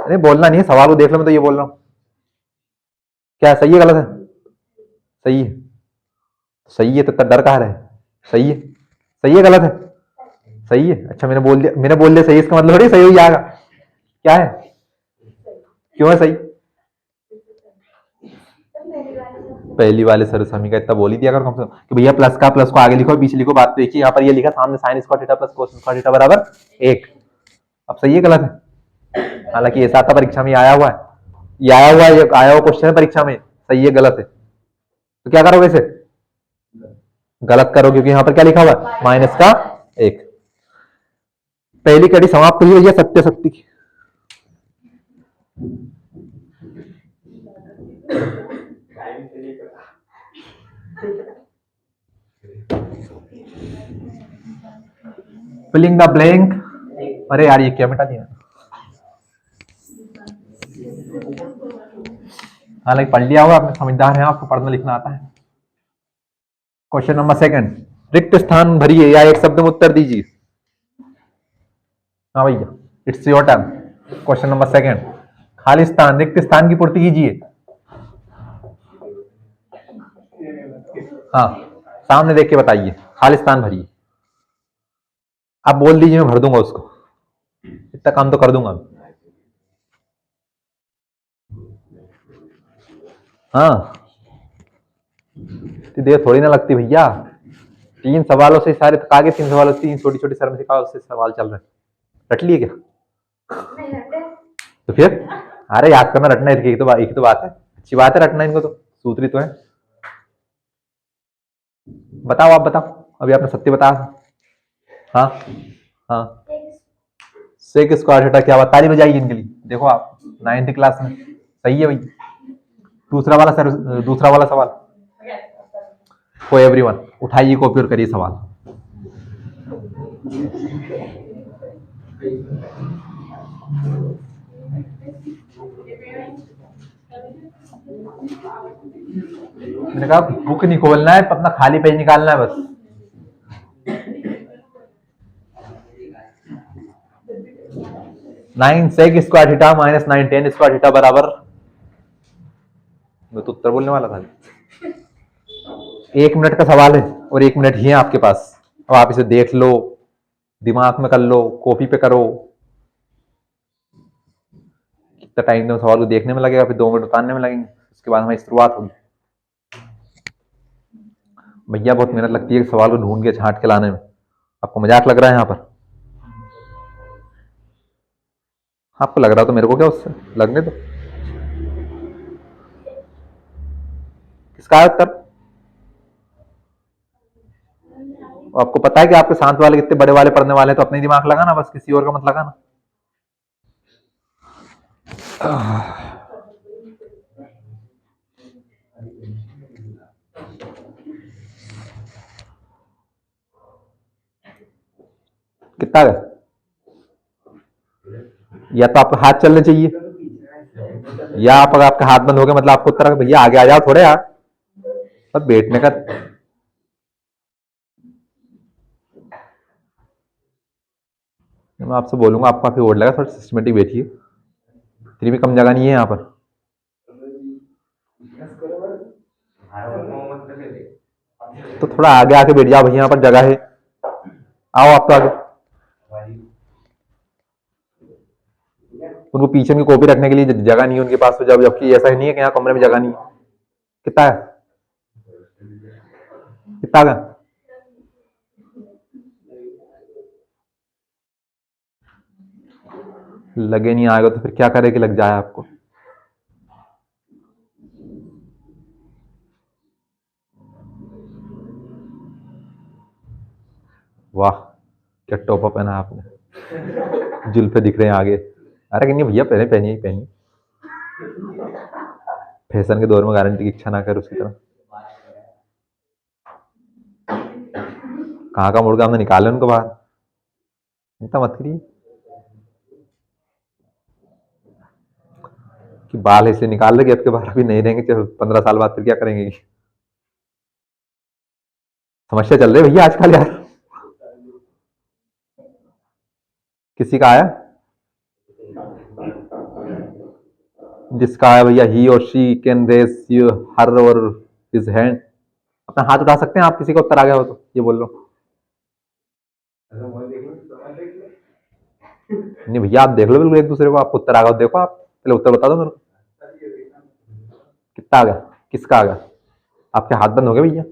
अरे बोलना नहीं है, सवाल को देख लो, मैं तो ये बोल रहा हूँ। क्या सही है गलत है? सही है। सही है तो इतना डर कहाँ रहे? सही है। सही है गलत है? सही है। अच्छा, मैंने बोल दिया सही, इसका मतलब थोड़ी सही हो जाएगा। क्या है? क्यों है सही? पहली वाले सरसमी का इतना बोल ही दिया करो कम से कम कि भैया प्लस का प्लस को आगे लिखो पीछे लिखो, बात तो एक ही। यहाँ पर ये लिखा सामने sign square theta plus cos square theta बराबर 1। अब सही है गलत है? हालांकि ऐसा था परीक्षा में आया हुआ है, ये आया हुआ क्वेश्चन है परीक्षा में। सही है गलत है तो क्या करोगे इसे? गलत करो, क्योंकि यहाँ पर क्या लिखा हुआ है? माइनस का 1। पहली कड़ी समाप्त हुई है सत्य शक्ति की। Filling the blank. अरे यार, ये क्या मिटा दिया? हालांकि पढ़ लिया होगा आपने, समझदार है, आपको पढ़ना लिखना आता है। क्वेश्चन नंबर 2, रिक्त स्थान भरिए या एक शब्द में उत्तर दीजिए। हाँ भैया, it's your turn. Question number 2, खाली स्थान, रिक्त स्थान की पूर्ति कीजिए। हाँ, सामने देख के बताइए, खाली स्थान भरिए। आप बोल दीजिए, मैं भर दूंगा उसको, इतना काम तो कर दूंगा। हाँ, इतनी देर थोड़ी ना लगती भैया। 3 सवालों से सारे आगे 3 सवालों से 3 छोटी छोटी शर्म से सवाल चल रहे हैं। रट लिए क्या? तो फिर अरे याद करना रटना एक ही तो बात है। अच्छी बात है रटना, इनको तो सूत्री तो है। बताओ, आप बताओ, अभी आपने सत्य बताया। हाँ हाँ, सेक स्क्वायर थीटा क्या बात, ताली बजाइए इनके लिए। देखो आप 9th क्लास में, सही है भाई। दूसरा वाला सवाल फॉर एवरीवन, उठाइए कॉपी और करिए सवाल। मैंने कहा बुक नहीं खोलना है, अपना खाली पेज निकालना है बस। Nine sec square theta minus 9 tan square theta बराबर, मैं तो उत्तर बोलने वाला था। 1 मिनट का सवाल है और 1 मिनट ही है आपके पास। अब आप इसे देख लो, दिमाग में कर लो, कॉपी पे करो। कितना टाइम तो सवाल को देखने में लगेगा, फिर 2 मिनट उतारने में लगेंगे, उसके बाद हमारी शुरुआत होगी। भैया बहुत मेहनत लगती है सवाल को ढूंढ के छांट के लाने में। आपको मजाक लग रहा है यहाँ पर? आपको लग रहा तो मेरे को क्या, उससे लगने दो। किसका उत्तर? आपको पता है कि आपके साथ वाले कितने बड़े वाले पढ़ने वाले हैं, तो अपने दिमाग लगाना बस, किसी और का मत लगाना। कितना है? या तो आपके हाथ चलने चाहिए, या आप अगर आपके हाथ बंद हो गए मतलब आपको उत्तर, भैया आगे आ जाओ थोड़े यार, बस बैठने का। मैं आपसे बोलूंगा, आपको काफी ओड लगा, थोड़ा सिस्टमेटिक बैठिए, इतनी भी कम जगह नहीं है यहाँ पर। तो थोड़ा आगे आके बैठ जाओ भैया, यहाँ पर जगह है। आओ आप तो आगे। उनको पीछे की कॉपी रखने के लिए जगह नहीं है उनके पास, तो जब जबकि ऐसा ही नहीं है कि यहाँ कमरे में जगह नहीं है। कितना है, कितना का? लगे नहीं आएगा तो फिर क्या करे कि लग जाए आपको। वाह, क्या टॉप अप पहना आपने, जुल्फे दिख रहे हैं आगे। अरे कहीं भैया पहने, पहनिए ही पहनिए। फैशन के दौर में गारंटी की इच्छा ना कर उसकी तरह। कहाँ का मुर्गा हमने निकाले उनको बाहर, चिंता मत करिए। कि बाल इसलिए निकाल रहे कि आपके बाल अभी नहीं रहेंगे, चलो 15 साल बाद फिर क्या करेंगे। समस्या चल रही है भैया आजकल यार। किसी का आया, जिसका आया भैया, ही और शी कैन रेस यू हर और हिज हैंड। अपना हाथ उठा सकते हैं आप, किसी का उत्तर आ गया हो तो ये बोल लो। नहीं भैया आप देख लो बिल्कुल एक दूसरे को, आपको उत्तर आ गया हो देखो, आप पहले उत्तर बता दो मेरे को। कितना आ गया, किसका आ गया? आपके हाथ बंद हो गए भैया,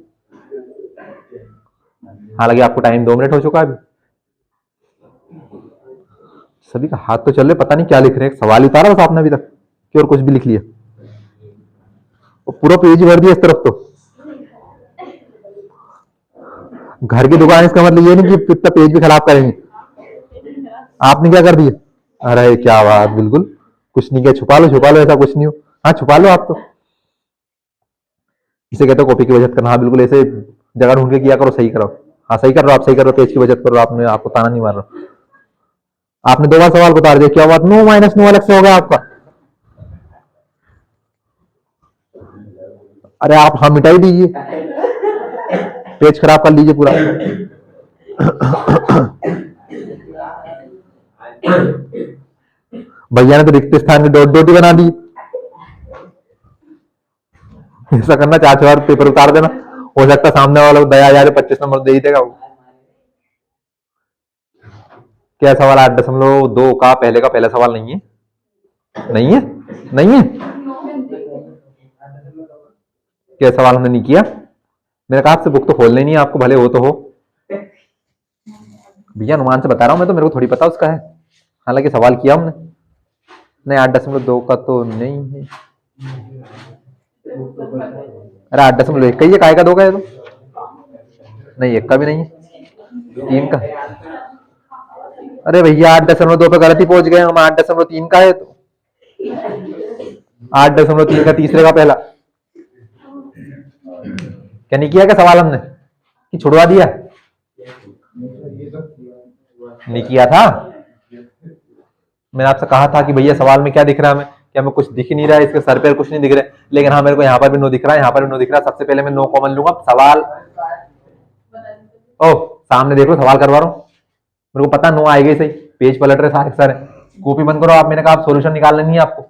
हालांकि आपको टाइम 2 मिनट हो चुका है अभी। सभी का हाथ तो चल रहे, पता नहीं क्या लिख रहे हैं, सवाल ही उतारा बस आपने अभी तक कि और कुछ भी लिख लिया। और पूरा पेज भर दिया इस तरफ तो। घर की दुकान, इसका मतलब ये नहीं कि इतना पेज भी खराब करेंगे। आपने क्या कर दिया? अरे क्या बात, बिल्कुल कुछ नहीं किया, छुपा लो, ऐसा कुछ नहीं हो। हाँ छुपा लो आप तो। इसे कहते हो कॉपी की बचत करना। हाँ बिल्कुल ऐसे जगह ढूंढ के किया करो, सही करो। हाँ सही कर रहे हो आप, सही कर रहे हो, पेज की बचत करो। आपने, आपको ताना नहीं मार रहा। आपने 2 बार सवाल बता दिया, क्या बात, नो माइनस नो अलग से हो गया आपका। अरे आप हाँ मिटाई दीजिए, पेज खराब कर लीजिए पूरा। भैया ने तो रिक्त स्थान में डॉट डॉट ही बना दी। ऐसा करना, 4 4 पेपर उतार देना, हो सकता है सामने वाला को दया आ जाए, 25 नंबर दे ही देगा वो। क्या सवाल 8.2 का पहले का पहला सवाल नहीं है? नहीं है, नहीं है। क्या सवाल हमने नहीं किया? मैंने कहा आपसे बुक तो खोलनी नहीं है आपको, भले हो तो हो। भैया अनुमान से बता रहा हूँ मैं तो, मेरे को थोड़ी पता उसका है, हालांकि सवाल किया हमने। नहीं 8.2 का तो नहीं है। अरे 8.1 का ही है, काय का 2 का है तो? नहीं 1 का भी नहीं है, 3 का। अरे भैया 8.2 पे गलती पहुंच गए हम, 8.3 का है तो। 8.3 का तीसरे का पहला। क्या नहीं किया क्या सवाल हमने, कि छुड़वा दिया? नहीं किया था। मैंने आपसे कहा था कि भैया सवाल में क्या दिख रहा है हमें, क्या हमें कुछ दिख ही नहीं रहा है, इसके सर पे कुछ नहीं दिख रहा है, लेकिन हाँ मेरे को यहाँ पर भी नो दिख रहा है, यहाँ पर भी नो दिख रहा है। सबसे पहले मैं नो कॉमन लूंगा सवाल। ओ सामने देख लो, सवाल करवा रहा हूँ, मेरे को पता नो आएगा ही सही। पेज पलट रहे सारे सारे, कॉपी बंद करो आप। मैंने कहा आप सोल्यूशन निकालना नहीं है आपको,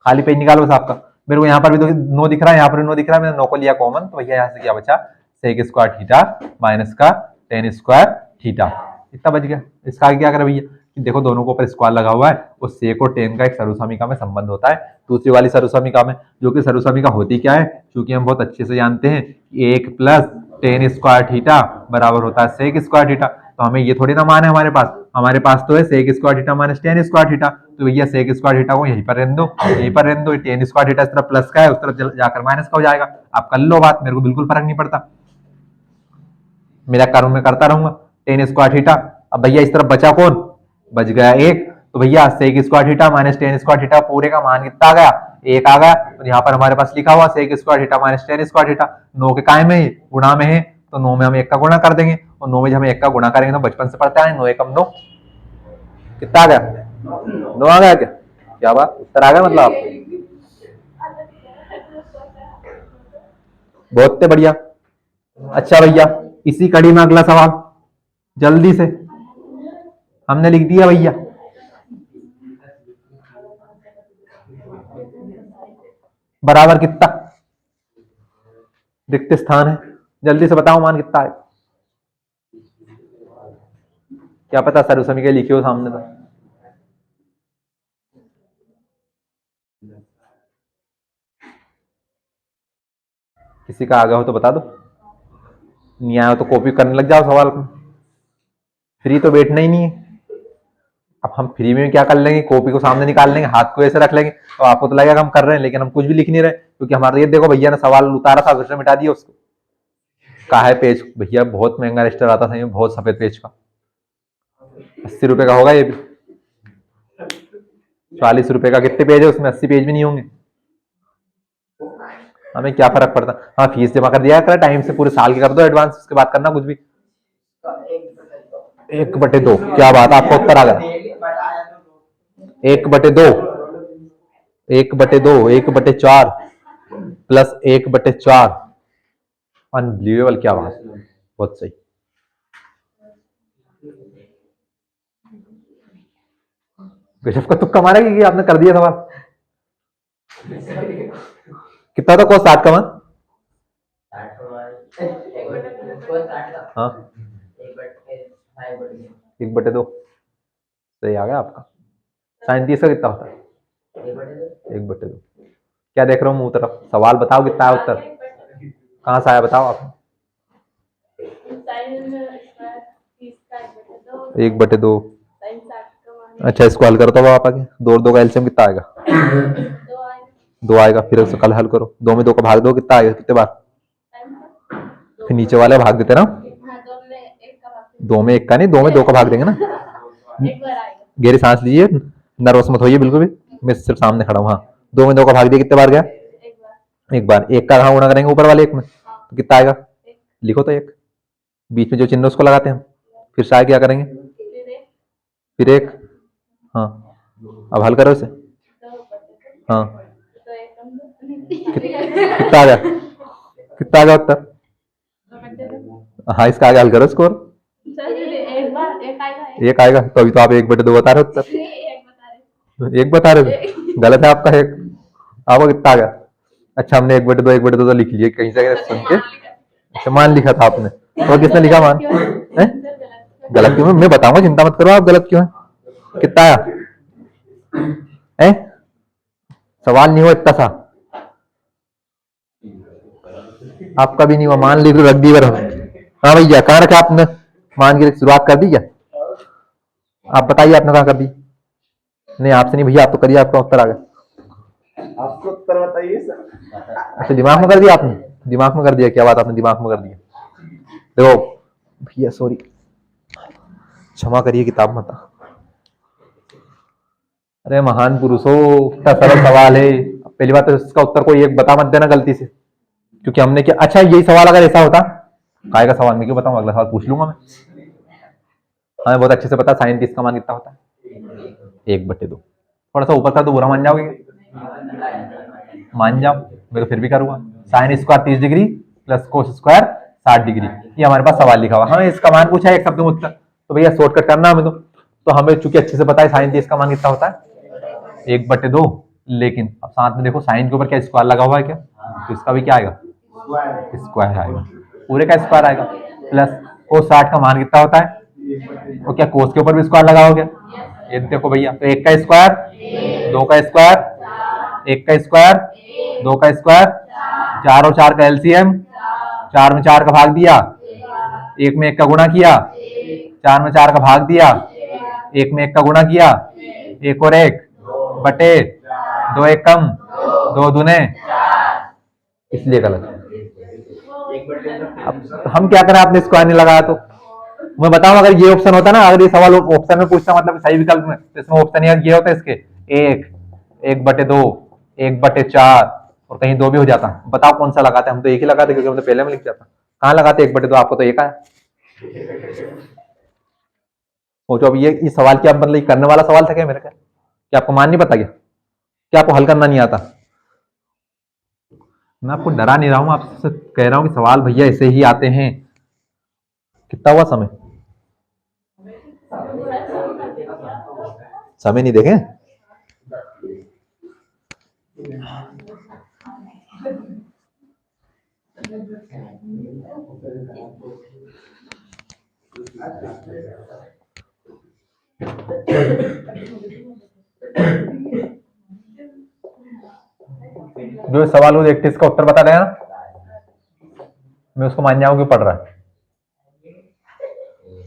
खाली पेज निकालो बस आपका। मेरे को यहाँ पर भी नो दिख रहा है, यहाँ पर भी नो दिख रहा है, मैंने नो को लिया कॉमन, तो भैया यहाँ से क्या बचा, सेक स्क्वायर थीटा माइनस का टेन स्क्वायर थीटा, इतना बच गया। इसका आगे क्या करें भैया, कि देखो दोनों को ऊपर स्क्वायर लगा हुआ है, और सेक और टेन का एक सर्वसमीका में संबंध होता है दूसरी वाली सर्वसमीका में, जो कि सर्वसमीका होती क्या है, क्योंकि हम बहुत अच्छे से जानते हैं कि 1 प्लस टेन स्क्वायर थीटा बराबर होता है सेक स्क्वायर थीटा। तो हमें ये थोड़ी ना मान है हमारे पास तो है sec square theta minus tan square theta. तो भैया सेक स्क्वायर थीटा को यहीं पर रहने दो, यहीं पर रहने दो। टेन स्क्वायर थीटा इस तरफ प्लस का है, उस तरफ जाकर माइनस का हो जाएगा। आप कर लो बात, मेरे को बिल्कुल फर्क नहीं पड़ता, मेरा कर्म में करता रहूंगा। टेन स्क्वायर थीटा, अब भैया इस तरफ बचा कौन, बच गया 1। तो भैया sec square theta minus tan square theta पूरे का मान कितना आ गया, 1 आ गया। तो यहाँ पर हमारे पास लिखा हुआ sec square theta minus tan square theta, 9 के काय में है, गुणा में है, तो 9 में हम 1 का गुणा कर देंगे, और 9 में जब हम 1 का गुणा करेंगे तो बचपन से पढ़ते हैं 9 एकम 9, कितना आ गया, 9 आ गया। क्या बात, उत्तर आ गया मतलब आपको, बहुत बढ़िया। अच्छा भैया इसी कड़ी में अगला सवाल, जल्दी से, हमने लिख दिया भैया। बराबर कितना रिक्त स्थान है, जल्दी से बताओ मान कितना है। क्या पता सर उस समय के लिखी हो सामने तो। किसी का आ गया हो तो बता दो, नहीं आया हो तो कॉपी करने लग जाओ सवाल को। फ्री तो बैठना ही नहीं है। अब हम फ्री में क्या कर लेंगे, कॉपी को सामने निकाल लेंगे, हाथ को ऐसे रख लेंगे, तो आपको तो लगेगा हम कर रहे हैं, लेकिन हम कुछ भी लिख नहीं रहे, क्योंकि हमारा ये देखो भैया ने सवाल उतारा था, फिर से मिटा दिया उसको। कहा है पेज भैया, बहुत महंगा रजिस्टर आता था, बहुत सफेद पेज का, 80 रुपए का होगा ये भी। 40 रुपए का कितने पेज है उसमें, 80 पेज भी नहीं होंगे। हमें क्या फर्क पड़ता। हाँ फीस जमा कर दिया कर टाइम से, पूरे साल की कर दो एडवांस, उसके बाद करना कुछ भी। 1/2 क्या बात, आपका उत्तर आ गया। 1/2, 1/2, 1/4 प्लस 1/4, अनबिलीवेबल, क्या बात, बहुत सही। गजब का तुक्का मारा कि आपने कर दिया सवाल। कितना था कॉस्ट 60 का मान? हाँ 1/2 सही आ गया आपका। 37 का कितना होता है? 1/2। क्या देख रहा हूँ मुंह तरफ, सवाल बताओ कितना है उत्तर, कहाँ से आया बताओ आप। 1/2। अच्छा इसको हल करो तो आप आगे, 2 और 2 का एलसीएम कितना आएगा? 2 आएगा, फिर उसको कल हल करो, 2 में 2 का भाग दो, कितना आएगा, कितने बार? फिर नीचे वाले भाग देते ना, 2 में 1 का नहीं, 2 में 2 का भाग देंगे ना। गहरी सांस लीजिए, नर्वस मत होइए बिल्कुल भी, मैं सिर्फ सामने खड़ा हूँ। हाँ 2 में 2 का भाग दिया, कितने बार गया? 1 बार। 1 का कहाँ गुणा करेंगे, ऊपर वाले 1 में, तो कितना आएगा? लिखो तो 1, बीच में जो चिन्ह उसको लगाते हैं, फिर शायद क्या करेंगे, फिर 1। हाँ अब हल करो इसे। हाँ कितना आ गया, कितना आ गया उत्तर? हाँ इसका आगे हल करो स्कोर। एक आएगा, तो अभी तो आप 1/2 बता रहे हो उत्तर, 1 बता रहे थे, गलत है आपका 1। आपको कितना आ गया? अच्छा हमने 1/2 1/2 तो लिख लिए कहीं से सुन के। अच्छा मान लिखा था आपने, और किसने लिखा मान है? गलत क्यों? मैं बताऊंगा, चिंता मत करो आप, गलत क्यों है। कितना आया है? सवाल नहीं हुआ इतना सा, आपका भी नहीं हुआ, मान लिख रख दी। हाँ भैया कहाँ रखा आपने मान की शुरुआत कर दी क्या? आप बताइए आपने कहाँ कर दी? नहीं आपसे नहीं भैया, आप तो करिए, आपका उत्तर आ गया। आपको उत्तर बताइए सर। अच्छा दिमाग में कर दिया आपने, दिमाग में कर दिया, क्या बात, आपने दिमाग में कर दिया। देखो भैया सॉरी, क्षमा करिए, किताब मत। अरे महान पुरुषों, इतना सरल सवाल है, पहली बात तो इसका उत्तर कोई एक बता मत देना गलती से, क्योंकि हमने क्या, अच्छा यही सवाल अगर ऐसा होता, काय का सवाल मैं क्यों बताऊं, अगला सवाल पूछ लूंगा मैं। हमें बहुत अच्छे से पता साइन 30 का मान कितना होता है, 1/2। थोड़ा सा ऊपर का तो बुरा मान जाओगे, मान जाओ, मैं तो फिर भी करूंगा। Sine square 30 degree plus cos square 60 degree, ये हमारे पास सवाल लिखा हुआ, हमें इसका मान पूछा है एक शब्द में उत्तर, तो भैया शॉर्टकट करना हमें तो हमें चूंकि अच्छे से पता है साइन 30 का मान कितना होता है, 1/2। लेकिन अब साथ में देखो साइन के ऊपर क्या स्क्वायर लगा हुआ है क्या, तो इसका भी क्या आएगा, स्क्वायर आएगा, पूरे का स्क्वायर आएगा। प्लस कोस 60 का मान कितना होता है, और क्या कोस के ऊपर भी स्क्वायर लगा हो गया, ये देखो भैया, तो 1 का स्क्वायर, 2 का स्क्वायर, 1 का स्क्वायर, 2 का स्क्वायर, 4 और 4 का एलसीएम, 4 में 4 का भाग दिया, 1 में 1 का गुणा किया, 4 में 4 का भाग दिया, 1 में 1 का गुणा किया, 1 और 1 बटे 2 1 कम, 2 दूने, इसलिए गलत। अब हम क्या करें, आपने स्क्वायर नहीं लगाया तो मैं बताऊं, अगर ये ऑप्शन होता ना, अगर ये सवाल ऑप्शन में पूछता मतलब सही विकल्प में, तो इसमें ऑप्शन ये होता है इसके, 1, 1/2, 1/4, और कहीं 2 भी हो जाता। बताओ कौन सा लगाते, हम तो एक ही लगाते क्योंकि हम तो पहले में लिख जाता। कहाँ लगाते 1/2, आपको तो एक आया। सोचो अब ये सवाल क्या मतलब करने वाला सवाल था क्या मेरे का, क्या आपको मान नहीं पता क्या, क्या आपको हल करना नहीं आता? मैं आपको डरा नहीं रहा हूं, आपसे कह रहा हूं कि सवाल भैया ऐसे ही आते हैं। कितना हुआ समय, समय नहीं देखे? जो सवाल वो देखते इसका उत्तर बता देगा ना, मैं उसको मान जाऊंगी पढ़ रहा है।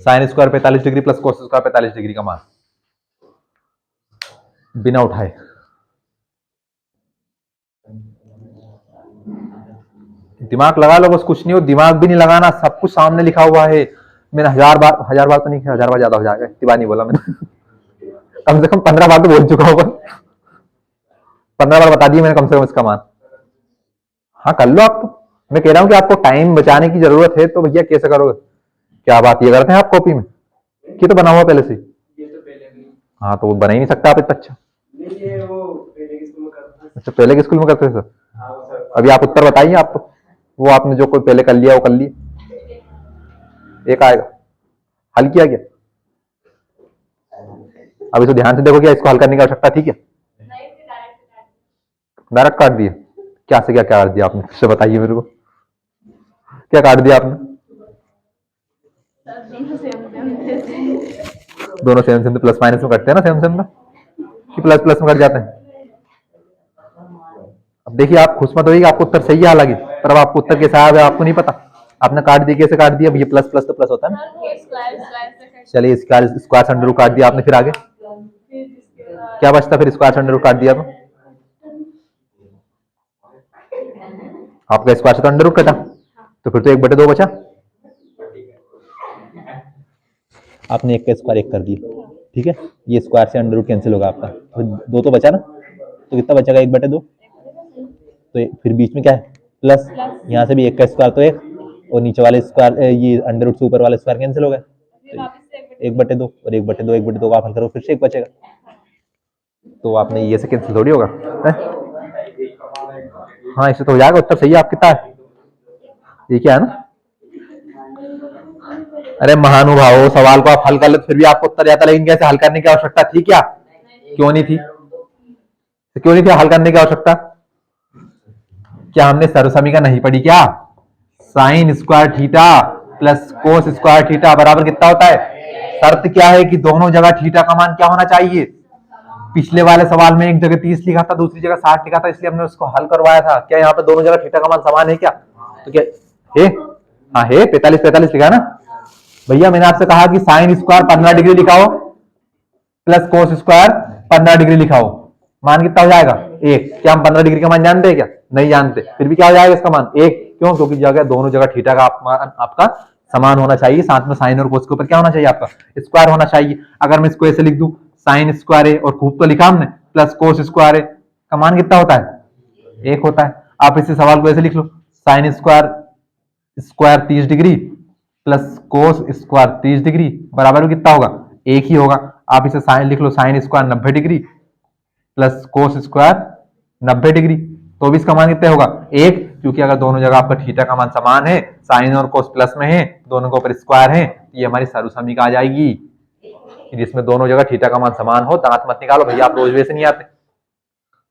Sine square 45 degree plus cos square 45 degree का मान बिना उठाए। दिमाग लगा लो बस, कुछ नहीं हो, दिमाग भी नहीं लगाना, सब कुछ सामने लिखा हुआ है। मैंने 1000 बार तो नहीं किया, 1000 बार ज्यादा हो जाएगा, इतनी बार नहीं बोला मैंने। कम से कम 15 बार तो बोल चुका होगा, 15 बार बता दिया मैंने कम से कम इसका मान। हाँ कर लो आप, तो मैं कह रहा हूँ कि आपको टाइम बचाने की जरूरत है तो भैया कैसे करोगे? क्या बात ये करते हैं आप कॉपी में कि तो बना हुआ पहले से? हाँ तो वो बना ही नहीं सकता आप इतना अच्छा। अच्छा पहले के स्कूल में करते थे सर? अभी आप उत्तर बताइए, आप तो वो आपने जो कोई पहले कर लिया वो कर लिया। एक आएगा हल किया क्या? अब इसे ध्यान से देखो, क्या इसको हल करने की आवश्यकता थी क्या? डायरेक्ट काट दिए? क्या से क्या काट दिया आपने, से बताइए मेरे को, क्या काट दिया आपने? दोनों सेम सेम प्लस माइनस में कटते हैं ना, सेम सेम में कि प्लस प्लस में कट जाते हैं। अब देखिए आप खुश मत होइए, आपको उत्तर सही है हालांकि, पर अब आपको उत्तर कैसे आया आपको नहीं पता, आपने काट दिया, कैसे काट दिया? अब ये प्लस प्लस तो प्लस होता है ना। चलिए स्क्वायर स्क्वायर से अंडर रूट काट दिया आपने, फिर आगे क्या बचता? फिर स्क्वायर से अंडर रूट काट दिया तो आपका स्क्वायर से तो अंडर रूट कटा, तो फिर तो 1/2 बचा। आपने एक का स्क्वायर एक कर दिया, ठीक है, ये स्क्वायर से अंडर रूट कैंसिल होगा आपका, तो 2 तो बचा ना, तो कितना बचेगा? 1/2। तो फिर बीच में क्या है? प्लस। यहाँ से भी एक का स्क्वायर तो एक, और नीचे वाले स्क्वायर ये अंडर रूट से ऊपर वाले स्क्वायर कैंसिल हो गए, तो 1/2 और 1/2 1/2 का आप हल करो, फिर से एक बचेगा। तो आपने ये से कैंसिल थोड़ी होगा है? हाँ इससे तो हो जाएगा, उत्तर सही है आप, कितना है ये, क्या है ना? अरे महानुभाव, सवाल को आप हल कर ले फिर भी आपको उत्तर जाता, लेकिन कैसे हल करने की आवश्यकता थी क्या? क्यों नहीं थी? तो क्यों नहीं थी हल करने की आवश्यकता? क्या हमने सर्वसमीकरण नहीं पढ़ी क्या? Sign square theta plus cos square theta बराबर कितना होता है? शर्त क्या है कि दोनों जगह थीटा का मान क्या होना चाहिए? पिछले वाले सवाल में एक जगह 30 लिखा था, दूसरी जगह 60 लिखा था, इसलिए हमने उसको हल करवाया था। क्या यहाँ पे दोनों जगह थीटा का मान समान है क्या? तो क्या है? हाँ है, 45 45 लिखा है ना भैया। मैंने आपसे कहा कि साइन स्क्वायर 15 डिग्री लिखाओ प्लस कोस स्क्वायर 15 डिग्री लिखाओ, मान कितना हो जाएगा? एक। क्या हम 15 डिग्री का मान जानते हैं क्या? नहीं जानते, फिर भी क्या हो जाएगा इसका मान? एक। क्यों? क्योंकि जगह दोनों जगह थीटा का आपका समान होना चाहिए, साथ में साइन और कोस के ऊपर क्या होना चाहिए? आपका स्क्वायर होना चाहिए। अगर मैं इसको ऐसे लिख दूं, साइन स्क्वायर है और खूब तो लिखा हमने, प्लस कोस स्क्वायर है, का मान कितना होता है? एक होता है। आप इसी सवाल को ऐसे लिख लो, sine square square 30 degree plus cos square 30 degree बराबर में कितना होगा? एक ही होगा। आप इसे साइन लिख लो, sine square 90 degree plus cos square 90 degree, तो भी इसका मान कितना होगा? एक। क्योंकि अगर दोनों जगह आपका थीटा का मान समान है, साइन और कोस प्लस में है, दोनों के ऊपर स्क्वायर है, ये हमारी सर्वसमीकरण आ जाएगी, जिसमें दोनों जगह थीटा का मान समान हो। दांत मत निकालो भैया, आप रोज वैसे नहीं आते।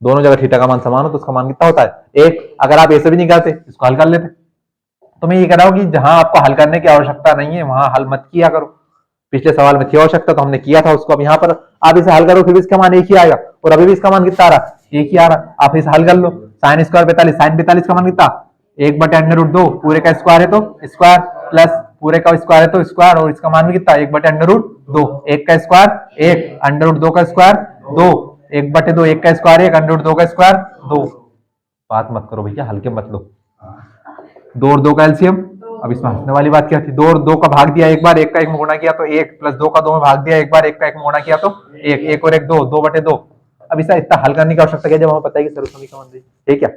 दोनों जगह थीटा का मान समान हो तो उसका मान कितना होता है? एक। अगर आप ऐसे भी नहीं करते, इसको हल कर लेते। तो मैं ये कह रहा हूं कि जहां आपको हल करने की आवश्यकता नहीं है वहां हल मत किया करो। पिछले सवाल में थी आवश्यकता तो हमने किया था उसको, अब यहाँ पर आप इसे हल करो फिर भी इसका मान एक ही आएगा, और अभी भी इसका मान कितना आ रहा? एक ही आ रहा। आप इसे हल कर लो, साइन स्क्वायर 45, साइन 45 का मान कितना? 1/√2, पूरे का स्क्वायर है तो स्क्वायर, प्लस पूरे का स्क्वायर है तो स्क्वायर, और इसका मान भी कितना? 1/√2। एक का स्क्वायर एक, √2 का स्क्वायर 2, 1/2, एक का स्क्वायर एक, √2 का स्क्वायर 2। बात मत करो भैया, हल्के मत लो। 2 और 2 का एलसीएम। अब इसमें हंसने वाली बात क्या थी? 2 और 2 का भाग दिया एक बार, एक का एक में गुणा किया तो एक, प्लस 2 का 2 में भाग दिया एक बार, एक का एक में गुणा किया तो एक, एक और एक 2, 2/2। अब इसे इतना हल करने की आवश्यकता क्या, जब हमें पता है कि सर्वसमीकरण है क्या?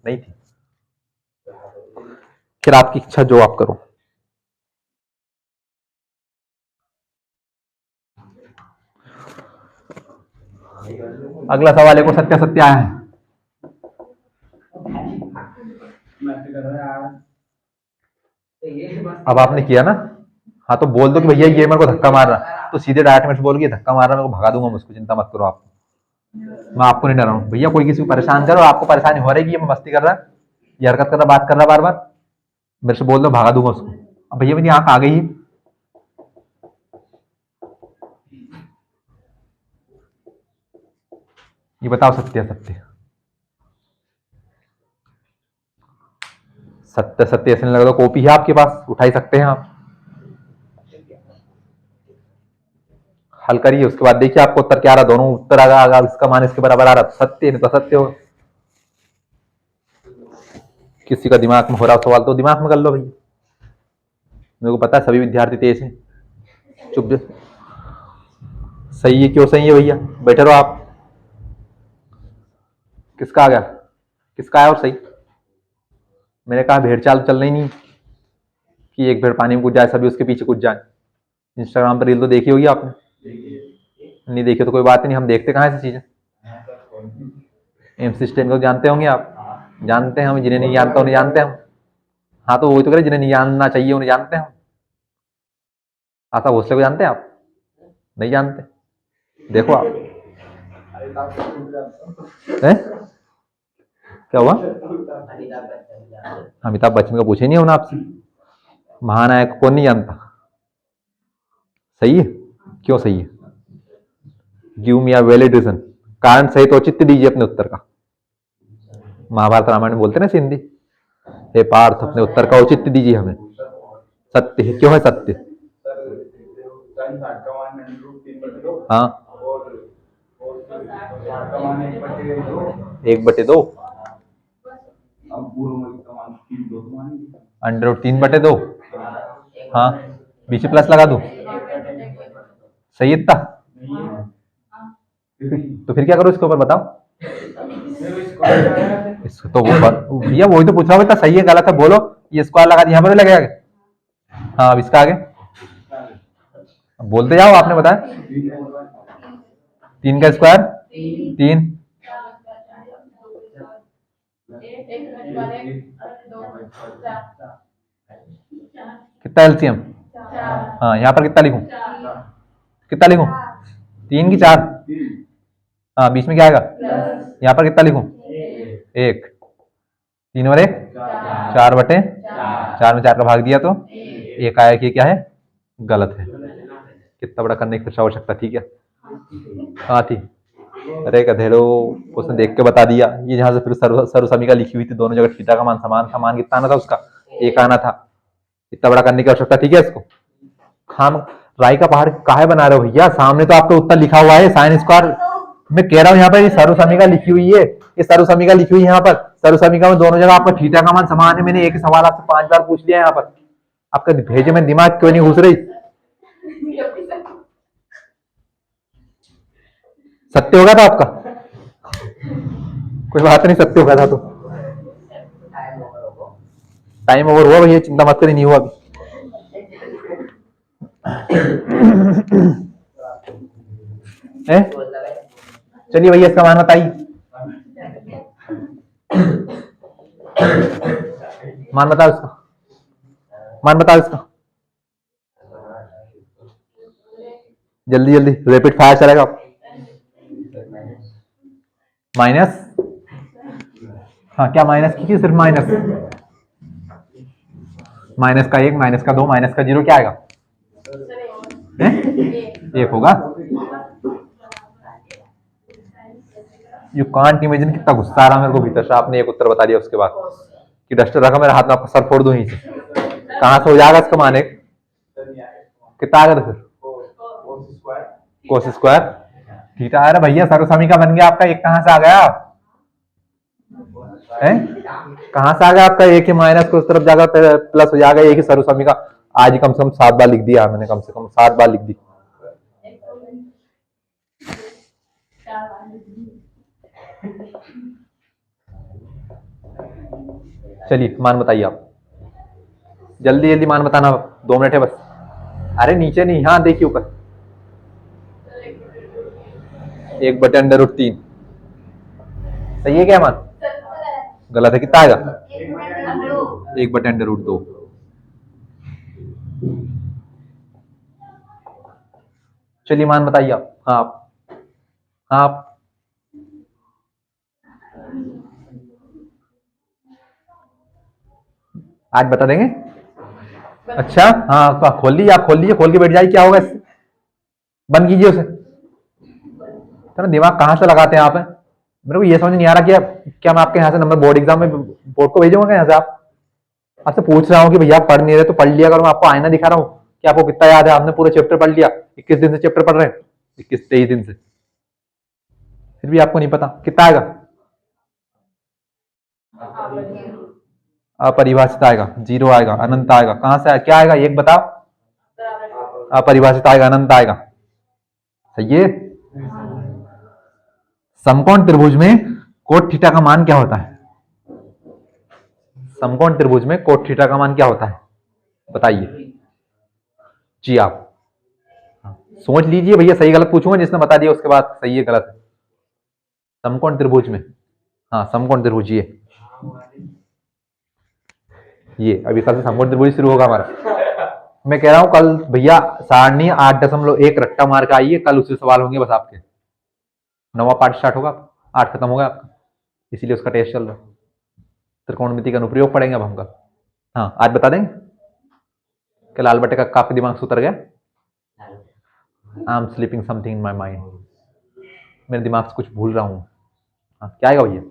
नहीं थी। फिर आपकी इच्छा, जो आप करो। अगला सवाल है, को सत्या सत्या है। अब आपने किया ना, हाँ तो बोल दो कि भैया ये मेरे को धक्का मार रहा, तो सीधे डायरेक्ट मेरे से बोल के धक्का मार रहा, मेरे को भगा दूंगा, मुझको चिंता मत करो आप। मैं आपको नहीं डर रहा हूँ भैया, कोई किसी को परेशान करो, आपको परेशानी हो रही है, मस्ती कर रहा है, ये हरकत कर रहा, बात कर रहा बार बार, मेरे से बोल दो, भगा दूंगा उसको। अब भैया मेरी आंख आ गई है, ये बताओ सत्य सत्य सत्य सत्य ऐसे नहीं लग रहा, कॉपी है आपके पास, उठा ही सकते हैं आप। हल करिए, उसके बाद देखिए आपको उत्तर क्या आ रहा, दोनों उत्तर आगा इसका मान इसके बराबर आ रहा, सत्य नहीं तो असत्य हो। किसी का दिमाग में हो रहा सवाल तो दिमाग में कर लो भैया, मेरे को पता है सभी विद्यार्थी तेज हैं। चुप सही है, क्यों सही है भैया, बैठे रहो आप। किसका आ गया, किसका है और सही? मैंने कहा भेड़ चाल चलना ही नहीं कि एक भेड़ पानी में कूद जाए सभी उसके पीछे कूद जाए। इंस्टाग्राम पर रील तो देखी होगी आपने, नहीं देखी तो कोई बात नहीं, हम देखते कहाँ ऐसी चीजें। एमसी स्टैन को जानते होंगे आप, जानते हैं हम, जिन्हें नहीं जानता उन्हें जानते हम। हाँ तो वही तो करें, जिन्हें नहीं जानना चाहिए उन्हें जानते हैं हम। आशा भोसले को जानते हैं आप? नहीं जानते, देखो आप है? क्या हुआ? अमिताभ बच्चन का पूछे नहीं होना आपसे, महानायक कौन नहीं जानता? सही है, क्यों सही है? Give me a valid reason, कारण सहित औचित्य दीजिए अपने उत्तर का। महाभारत रामायण में बोलते ना हिंदी, हे पार्थ अपने उत्तर का औचित्य दीजिए हमें। सत्य है, क्यों है सत्य? हाँ 1/2 √3/2। हाँ बीच में प्लस लगा दूं, सही इतना? तो फिर क्या करो इसके ऊपर बताओ। इसको तो वो भैया वही तो पूछ रहा हूँ, इतना सही है गलत है बोलो। ये स्क्वायर लगा दिया, यहाँ पर लगेगा क्या? हाँ अब इसका आगे बोलते जाओ, आपने बताया 3 का स्क्वायर 3, कितना एलसीएम? हाँ यहाँ पर कितना लिखूं, कितना लिखूं? 3 की 4, हाँ बीच में क्या आएगा? यहाँ पर कितना लिखूं? 1, 3 और 1 4/4 में 4 का भाग दिया तो 1 आया कि क्या है? गलत है। कितना बड़ा करने की आवश्यकता, ठीक है। हाँ थी, अरे गधेड़ो, उसने देख के बता दिया। ये जहां से फिर सर्वसमीका लिखी हुई थी, दोनों जगह थीटा का मान समान था, मान कितना आना था उसका? 1 आना था। इतना बड़ा करने की आवश्यकता, ठीक है। इसको खाम राई का पहाड़ काहे बना रहे हो भैया, सामने तो आपका उत्तर लिखा हुआ है साइन स्क्वायर। मैं कह रहा हूँ यहाँ पर सर्वसमीका लिखी हुई है, ये सर्वसमीका लिखी हुई है यहाँ पर। सर्वसमीका में दोनों जगह आपका थीटा का मान समान है। मैंने एक ही सवाल आपसे 5 बार पूछ लिया यहाँ पर, आपका भेजे में दिमाग क्यों नहीं घुस रही? सत्य होगा था आपका, कोई बात नहीं, सत्य होगा था तो। टाइम ओवर हुआ भैया, चिंता मत करिए, नहीं हुआ अभी। चलिए भैया इसका मान बताइए, मान बताओ इसका, मान बताओ इसका, जल्दी जल्दी, रैपिड फायर चलेगा। माइनस, हाँ क्या माइनस की, सिर्फ माइनस, माइनस का 1, माइनस का 2, माइनस का 0, क्या आएगा? 1 होगा। यू कांट इमेजिन कितना गुस्सा आ रहा मेरे को भीतर से। आपने एक उत्तर बता दिया उसके बाद कि डस्टर रखा मेरे हाथ में, आपका सर फोड़ दूं यहीं से। कहां से हो जाएगा इसका मान? एक कितना आ गया? फिर कोस स्क्वायर थीटा। अरे भैया सर्वसमीका बन गया आपका, एक कहां से आ गया? कहां से आ गया आपका? एक ही माइनस को उस तरफ जाकर प्लस हो जाएगा, एक ही सर्वसमीका। आज कम से कम 7 बार लिख दिया मैंने, कम से कम 7 बार लिख दी। चलिए मान बताइए आप, जल्दी जल्दी मान बताना, 2 मिनट है बस। अरे नीचे नहीं, हाँ देखिए ऊपर, 1/√3 सही है क्या मान? गलत है, कितना आएगा? 1/√2। चलिए मान बताइए आप। हाँ आप आज बता देंगे। अच्छा हाँ खोल लीजिए, आप खोल लीजिए, खोल के बैठ जाइए, क्या होगा इससे? बंद कीजिए उसे। तो दिमाग कहां से लगाते हैं आप? मेरे को ये समझ नहीं आ रहा कि क्या मैं आपके यहाँ से नंबर बोर्ड एग्जाम में बोर्ड को भेजूंगा यहाँ से आप आपसे पूछ रहा हूँ कि भैया पढ़ नहीं रहे तो पढ़ लिया करो। मैं आपको आईना दिखा रहा हूँ कि आपको कितना याद है। आपने पूरे चैप्टर पढ़ लिया, 21 दिन से चैप्टर पढ़ रहे हैं, 21-23 दिन से, फिर भी आपको नहीं पता कितना आएगा। अपरिभाषित आएगा, जीरो आएगा, अनंत आएगा। कहां से आएगा, क्या आएगा एक बताओ। अपरिभाषित आएगा, अनंत आएगा। सही है। समकोण त्रिभुज में कोट थीटा का मान क्या होता है। समकोण त्रिभुज में कोट थीटा का मान क्या होता है बताइए जी। आप सोच लीजिए भैया, सही गलत पूछूंगा, जिसने बता दिया उसके बाद सही है गलत है। समकोण त्रिभुज में, हाँ समकोण त्रिभुज ये अभी कल से समकोण त्रिभुज शुरू होगा हमारा। मैं कह रहा हूं कल भैया सारणी 8.1 रट्टा मार के आइए, कल उससे सवाल होंगे बस आपके। 9वां पार्ट स्टार्ट होगा, 8 खत्म होगा आपका, इसीलिए उसका टेस्ट चल रहा है। त्रिकोणमिति का अनुप्रयोग पढ़ेंगे अब हम कल। हाँ आज बता देंगे कि लाल बटे का आपके दिमाग से उतर गया। I am sleeping something in my mind, मेरे दिमाग से कुछ भूल रहा हूँ। हाँ क्या आएगा भैया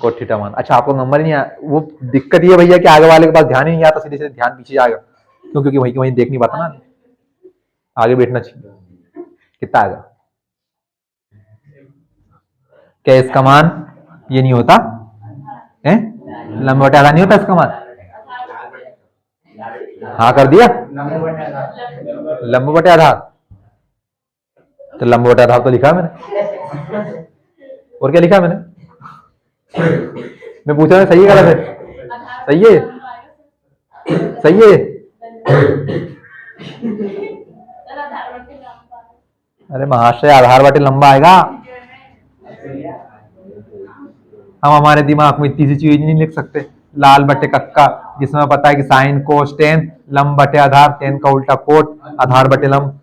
कोट थीटा मान। अच्छा आपको नंबर नहीं आया, वो दिक्कत ये भैया कि आगे वाले के पास ध्यान ही नहीं आता, सीधे सीधे ध्यान पीछे जाएगा क्यों, क्योंकि वहीं वहीं देख नहीं पाता ना, आगे बैठना चाहिए। कितना आएगा, क्या इसका मान ये नहीं होता है, लंबा बटे आधा नहीं होता इसका मान। हाँ कर दिया, लंबा बटे आधार, तो लंबा बटे आधार तो लिखा है मैंने, और क्या लिखा है मैंने। मैं पूछ रहा हूँ सही है गलत है, सही है, सही है। अरे महाशय आधार बटे लंबा आएगा। हम हमारे दिमाग में इतनी सी चीज नहीं लिख सकते। लाल बटे कक्का, जिसमें पता है कि साइन कोस टेन, लंब बटे आधार, टेन का उल्टा कोट, आधार बटे लंब।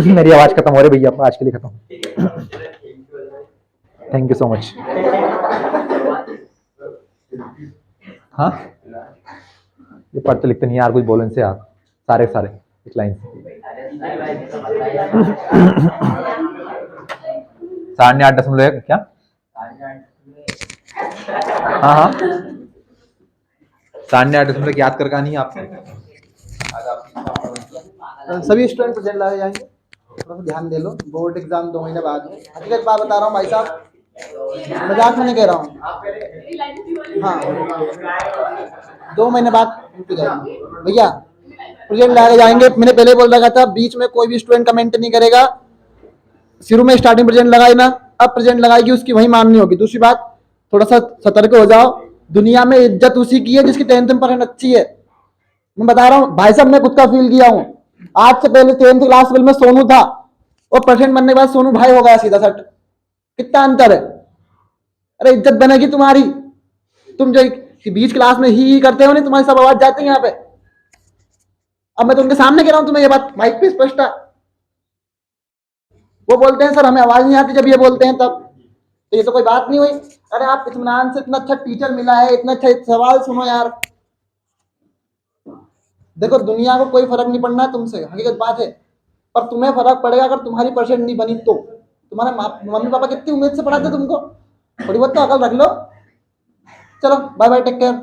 मेरी आवाज खत्म हो रही भैया, आज के लिए खत्म। Thank you so much. हाँ ये पढ़ते लिखते नहीं यार, कुछ बोलो इनसे यार, सारे सारे एक लाइन से। 8.5 क्या, हाँ हाँ 8.5 याद कर का नहीं आपको। सभी स्टूडेंट प्रेजेंट लाए जाएंगे, थोड़ा ध्यान दे लो, बोर्ड एग्जाम 2 महीने बाद है। हकीकत बात बता रहा हूँ भाई साहब, मजाक में नहीं कह रहा हूँ। हाँ 2 महीने बाद जाएंगे भैया, प्रेजेंट लाए जाएंगे। मैंने पहले बोल रखा था बीच में कोई भी स्टूडेंट कमेंट नहीं करेगा, शुरू में स्टार्टिंग प्रेजेंट लगाई ना, अब प्रेजेंट लगाएगी उसकी वही माननी होगी। दूसरी बात, थोड़ा सा सतर्क हो जाओ, दुनिया में इज्जत उसी की है जिसकी 10th में पढ़ाई अच्छी है। मैं बता रहा हूँ भाई साहब, मैं खुद का फील किया हूँ। आज से पहले 10th क्लास में सोनू था, और परसेंट बनने के बाद सोनू भाई हो गया सीधा सट। कितना अंतर है। अरे इज्जत बनेगी तुम्हारी, तुम जो बीच क्लास में ही करते हो नहीं, तुम्हारी सब आवाज जाती है यहाँ पे। अब मैं तुमके सामने कह रहा हूँ तुम्हें ये बात माइक पे स्पष्ट है। वो बोलते हैं सर हमें आवाज नहीं आती, जब ये बोलते हैं तब, तो ये तो कोई बात नहीं हुई। अरे आप इत्मीनान से, इतना अच्छा टीचर मिला है, इतना अच्छा सवाल सुनो यार। देखो दुनिया को कोई फर्क नहीं पड़ना है तुमसे, हकीकत बात है, पर तुम्हें फर्क पड़ेगा अगर तुम्हारी परसेंट नहीं बनी तो। तुम्हारे मम्मी पापा कितनी उम्मीद से पढ़ाते तुमको, थोड़ी बहुत तो अकल रख लो। चलो बाय बाय, टेक केयर।